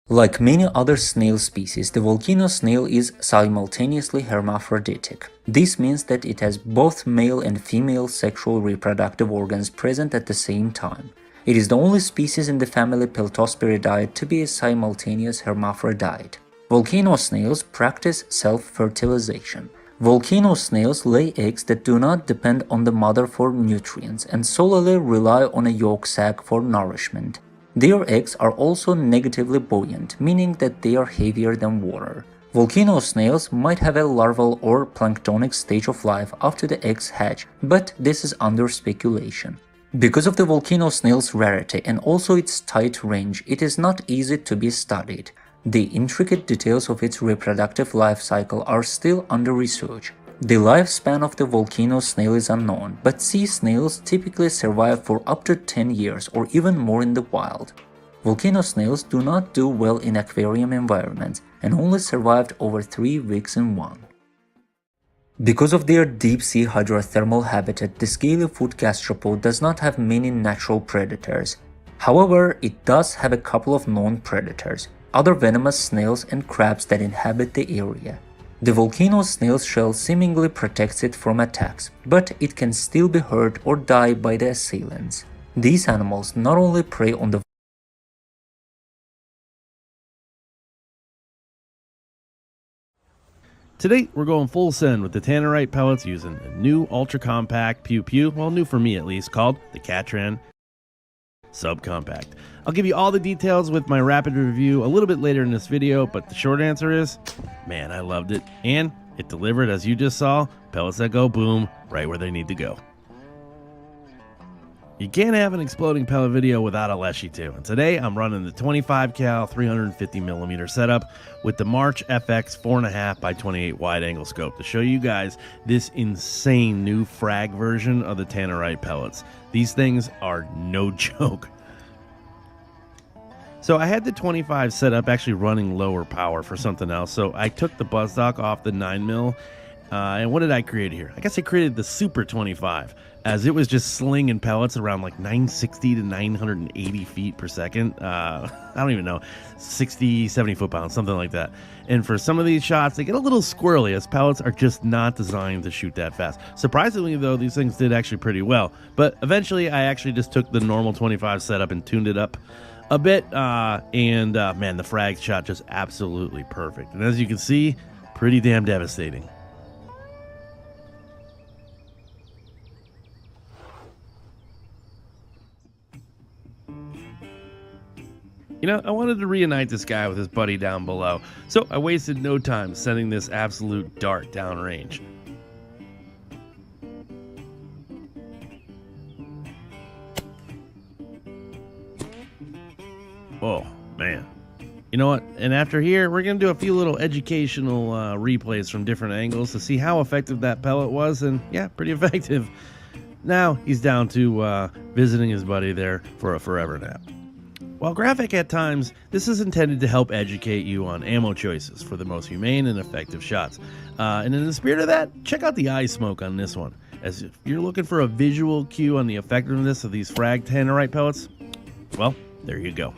Like many other snail species, the volcano snail is simultaneously hermaphroditic. This means that it has both male and female sexual reproductive organs present at the same time. It is the only species in the family Peltospiridae to be a simultaneous hermaphrodite. Volcano snails practice self-fertilization. Volcano snails lay eggs that do not depend on the mother for nutrients and solely rely on a yolk sac for nourishment. Their eggs are also negatively buoyant, meaning that they are heavier than water. Volcano snails might have a larval or planktonic stage of life after the eggs hatch, but this is under speculation. Because of the volcano snail's rarity and also its tight range, it is not easy to be studied. The intricate details of its reproductive life cycle are still under research. The lifespan of the volcano snail is unknown, but sea snails typically survive for up to 10 years or even more in the wild. Volcano snails do not do well in aquarium environments and only survived over 3 weeks in one. Because of their deep-sea hydrothermal habitat, the scaly-foot gastropod does not have many natural predators. However, it does have a couple of known predators: other venomous snails and crabs that inhabit the area. The volcano snail's shell seemingly protects it from attacks, but it can still be hurt or die by the assailants. These animals not only prey on the Today, we're going full send with the Tannerite pellets using a new ultra-compact pew-pew, well, new for me at least, called the Catran Subcompact. I'll give you all the details with my rapid review a little bit later in this video, but the short answer is, man, I loved it, and it delivered, as you just saw, pellets that go boom, right where they need to go. You can't have an exploding pellet video without a Leshy too, and today I'm running the 25 cal 350mm setup with the March FX 4.5 by 28 wide angle scope to show you guys this insane new frag version of the Tannerite pellets. These things are no joke. So I had the 25 set up actually running lower power for something else. So I took the buzz stock off the 9mm. And what did I create here? I guess I created the Super 25, as it was just slinging pellets around like 960 to 980 feet per second. I don't even know, 60, 70 foot-pounds, something like that. And for some of these shots, they get a little squirrely, as pellets are just not designed to shoot that fast. Surprisingly, though, these things did actually pretty well. But eventually, I actually just took the normal 25 setup and tuned it up a bit. Man, the frag shot just absolutely perfect. And as you can see, pretty damn devastating. You know, I wanted to reunite this guy with his buddy down below, so I wasted no time sending this absolute dart downrange. Oh, man. You know what? And after here, we're going to do a few little educational replays from different angles to see how effective that pellet was, and yeah, pretty effective. Now he's down to visiting his buddy there for a forever nap. While graphic at times, this is intended to help educate you on ammo choices for the most humane and effective shots. And in the spirit of that, check out the eye smoke on this one. As if you're looking for a visual cue on the effectiveness of these frag tannerite pellets, well, there you go.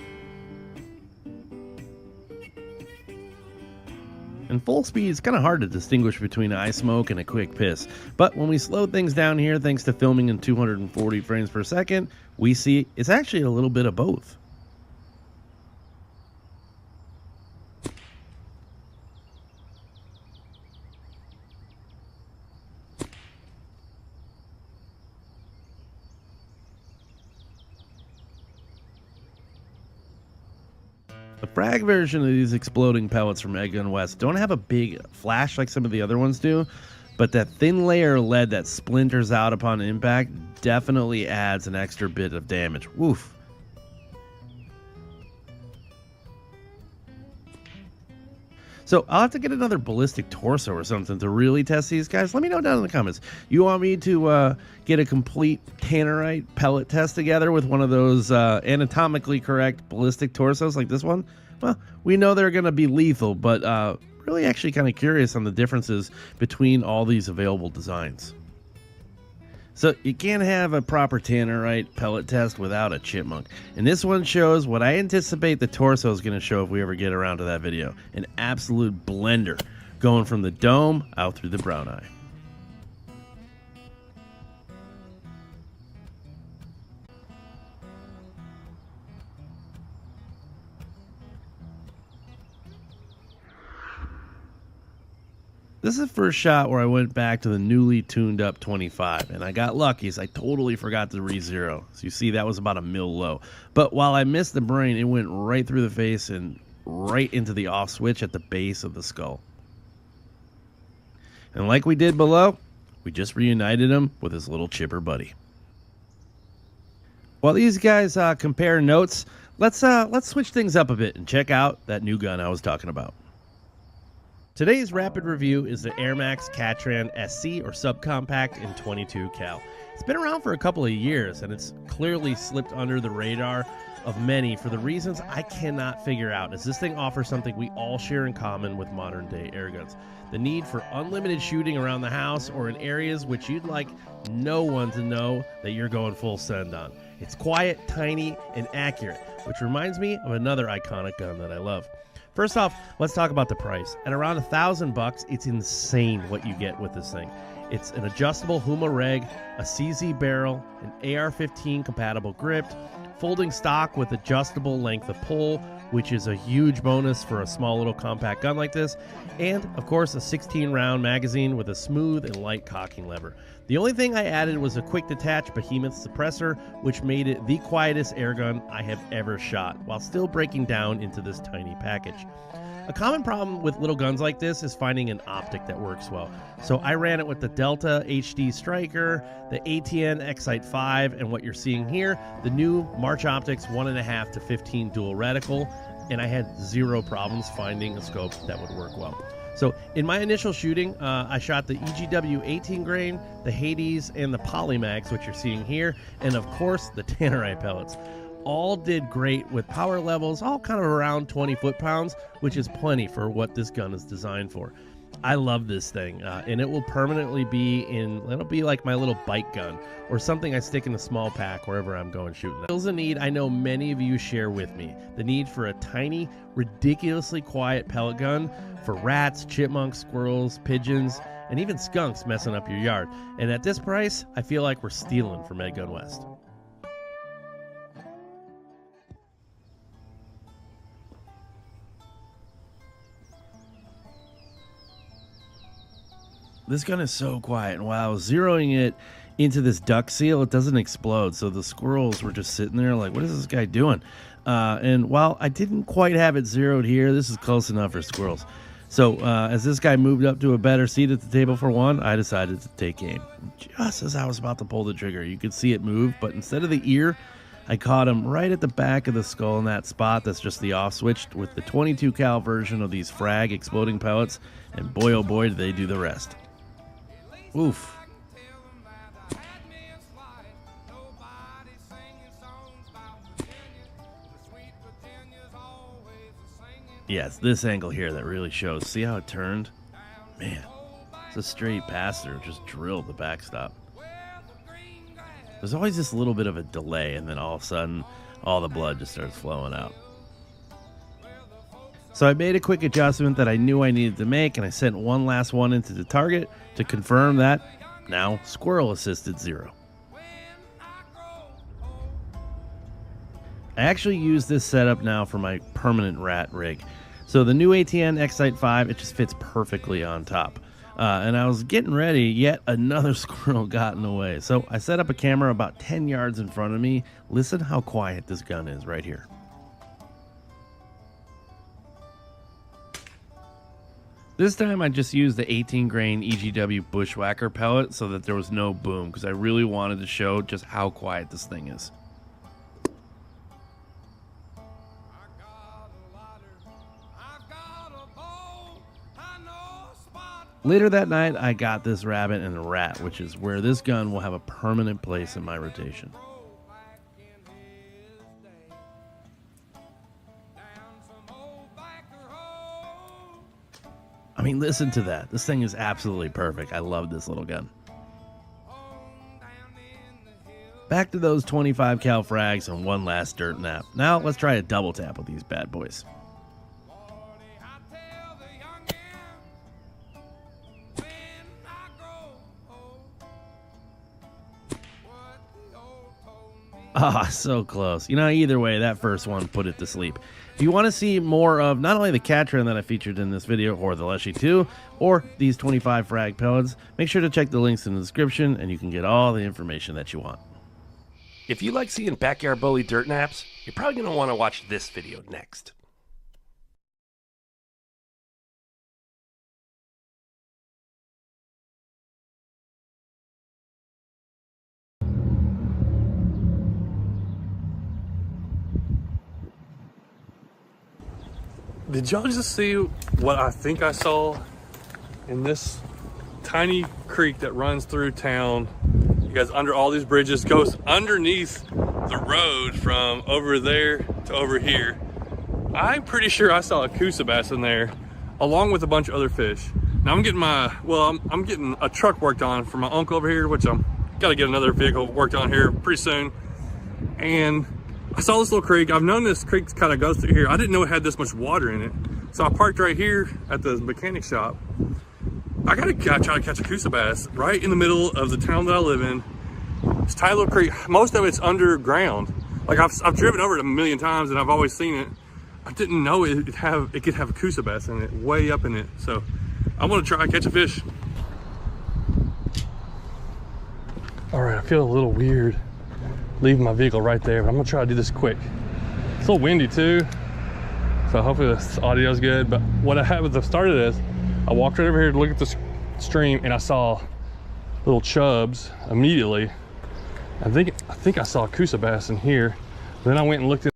In full speed, it's kind of hard to distinguish between eye smoke and a quick piss. But when we slow things down here, thanks to filming in 240 frames per second, we see it's actually a little bit of both. The frag version of these exploding pellets from Egg Gun West don't have a big flash like some of the other ones do, but that thin layer of lead that splinters out upon impact definitely adds an extra bit of damage. Woof. So I'll have to get another ballistic torso or something to really test these guys. Let me know down in the comments. You want me to get a complete tannerite pellet test together with one of those anatomically correct ballistic torsos like this one? Well, we know they're going to be lethal, but really actually kind of curious on the differences between all these available designs. So you can't have a proper tannerite pellet test without a chipmunk. And this one shows what I anticipate the torso is going to show if we ever get around to that video. An absolute blender, going from the dome out through the brown eye. This is the first shot where I went back to the newly tuned up 25, and I got lucky as I totally forgot to re-zero. So you see that was about a mil low. But while I missed the brain, it went right through the face and right into the off switch at the base of the skull. And like we did below, we just reunited him with his little chipper buddy. While these guys compare notes, let's switch things up a bit and check out that new gun I was talking about. Today's rapid review is the AirMax Catran SC or subcompact in 22 cal. It's been around for a couple of years and it's clearly slipped under the radar of many for the reasons I cannot figure out, as this thing offers something we all share in common with modern day airguns: the need for unlimited shooting around the house or in areas which you'd like no one to know that you're going full send on. It's quiet, tiny, and accurate, which reminds me of another iconic gun that I love. First off, let's talk about the price. At around $1,000, it's insane what you get with this thing. It's an adjustable Huma reg, a CZ barrel, an AR-15 compatible grip, folding stock with adjustable length of pull, which is a huge bonus for a small little compact gun like this, and of course a 16-round magazine with a smooth and light cocking lever. The only thing I added was a quick detach behemoth suppressor, which made it the quietest airgun I have ever shot, while still breaking down into this tiny package. A common problem with little guns like this is finding an optic that works well. So I ran it with the Delta HD Striker, the ATN Excite 5, and what you're seeing here, the new March Optics 1.5 to 15 dual reticle, and I had zero problems finding a scope that would work well. So in my initial shooting, I shot the EGW 18 grain, the Hades, and the Polymax, which you're seeing here, and of course the Tannerite pellets. all did great with power levels, all kind of around 20 foot-pounds, which is plenty for what this gun is designed for. I love this thing, and it will permanently be it'll be like my little bike gun, or something I stick in a small pack wherever I'm going shooting. There's a need I know many of you share with me, the need for a tiny, ridiculously quiet pellet gun for rats, chipmunks, squirrels, pigeons, and even skunks messing up your yard. And at this price, I feel like we're stealing from Ed Gun West. This gun is so quiet, and while I was zeroing it into this duck seal, it doesn't explode. So the squirrels were just sitting there like, what is this guy doing? And while I didn't quite have it zeroed here, this is close enough for squirrels. So as this guy moved up to a better seat at the table for one, I decided to take aim. Just as I was about to pull the trigger, you could see it move, but instead of the ear, I caught him right at the back of the skull in that spot. That's just the off switch with the 22 cal version of these frag exploding pellets, and boy oh boy did they do the rest. Oof. Yeah, it's this angle here that really shows. See how it turned? Man, it's a straight pass-through. Just drilled the backstop. There's always this little bit of a delay, and then all of a sudden, all the blood just starts flowing out. So I made a quick adjustment that I knew I needed to make, and I sent one last one into the target to confirm that now squirrel assisted 0. I actually use this setup now for my permanent rat rig. So the new ATN X-Sight 5, it just fits perfectly on top. And I was getting ready, yet another squirrel got in the way. So I set up a camera about 10 yards in front of me. Listen how quiet this gun is right here. This time I just used the 18 grain EGW Bushwhacker pellet so that there was no boom, because I really wanted to show just how quiet this thing is. Later that night I got this rabbit and a rat, which is where this gun will have a permanent place in my rotation. I mean, listen to that. This thing is absolutely perfect. I love this little gun. Back to those 25 cal frags and one last dirt nap. Now let's try a double tap with these bad boys. Ah, so close. You know, either way, that first one put it to sleep. If you want to see more of not only the Catran that I featured in this video, or the Leshy 2, or these 25 frag pellets, make sure to check the links in the description and you can get all the information that you want. If you like seeing backyard bully dirt naps, you're probably going to want to watch this video next. Did y'all just see what I think I saw in this tiny creek that runs through town? You guys, under all these bridges, goes underneath the road from over there to over here. I'm pretty sure I saw a Coosa bass in there, along with a bunch of other fish. Now I'm getting I'm getting a truck worked on for my uncle over here, which I'm gotta get another vehicle worked on here pretty soon. And I saw this little creek. I've known this creek kind of goes through here. I didn't know it had this much water in it. So I parked right here at the mechanic shop. I try to catch a Coosa bass right in the middle of the town that I live in. It's tiny little creek. Most of it's underground. Like I've driven over it a million times and I've always seen it. I didn't know it could have a Coosa bass in it, way up in it. So I want to try to catch a fish. All right, I feel a little weird leaving my vehicle right there, but I'm gonna try to do this quick. It's a little windy too, so hopefully this audio is good. But what I had at the start of this, I walked right over here to look at the stream and I saw little chubs immediately. I think I saw a Coosa bass in here. Then I went and looked at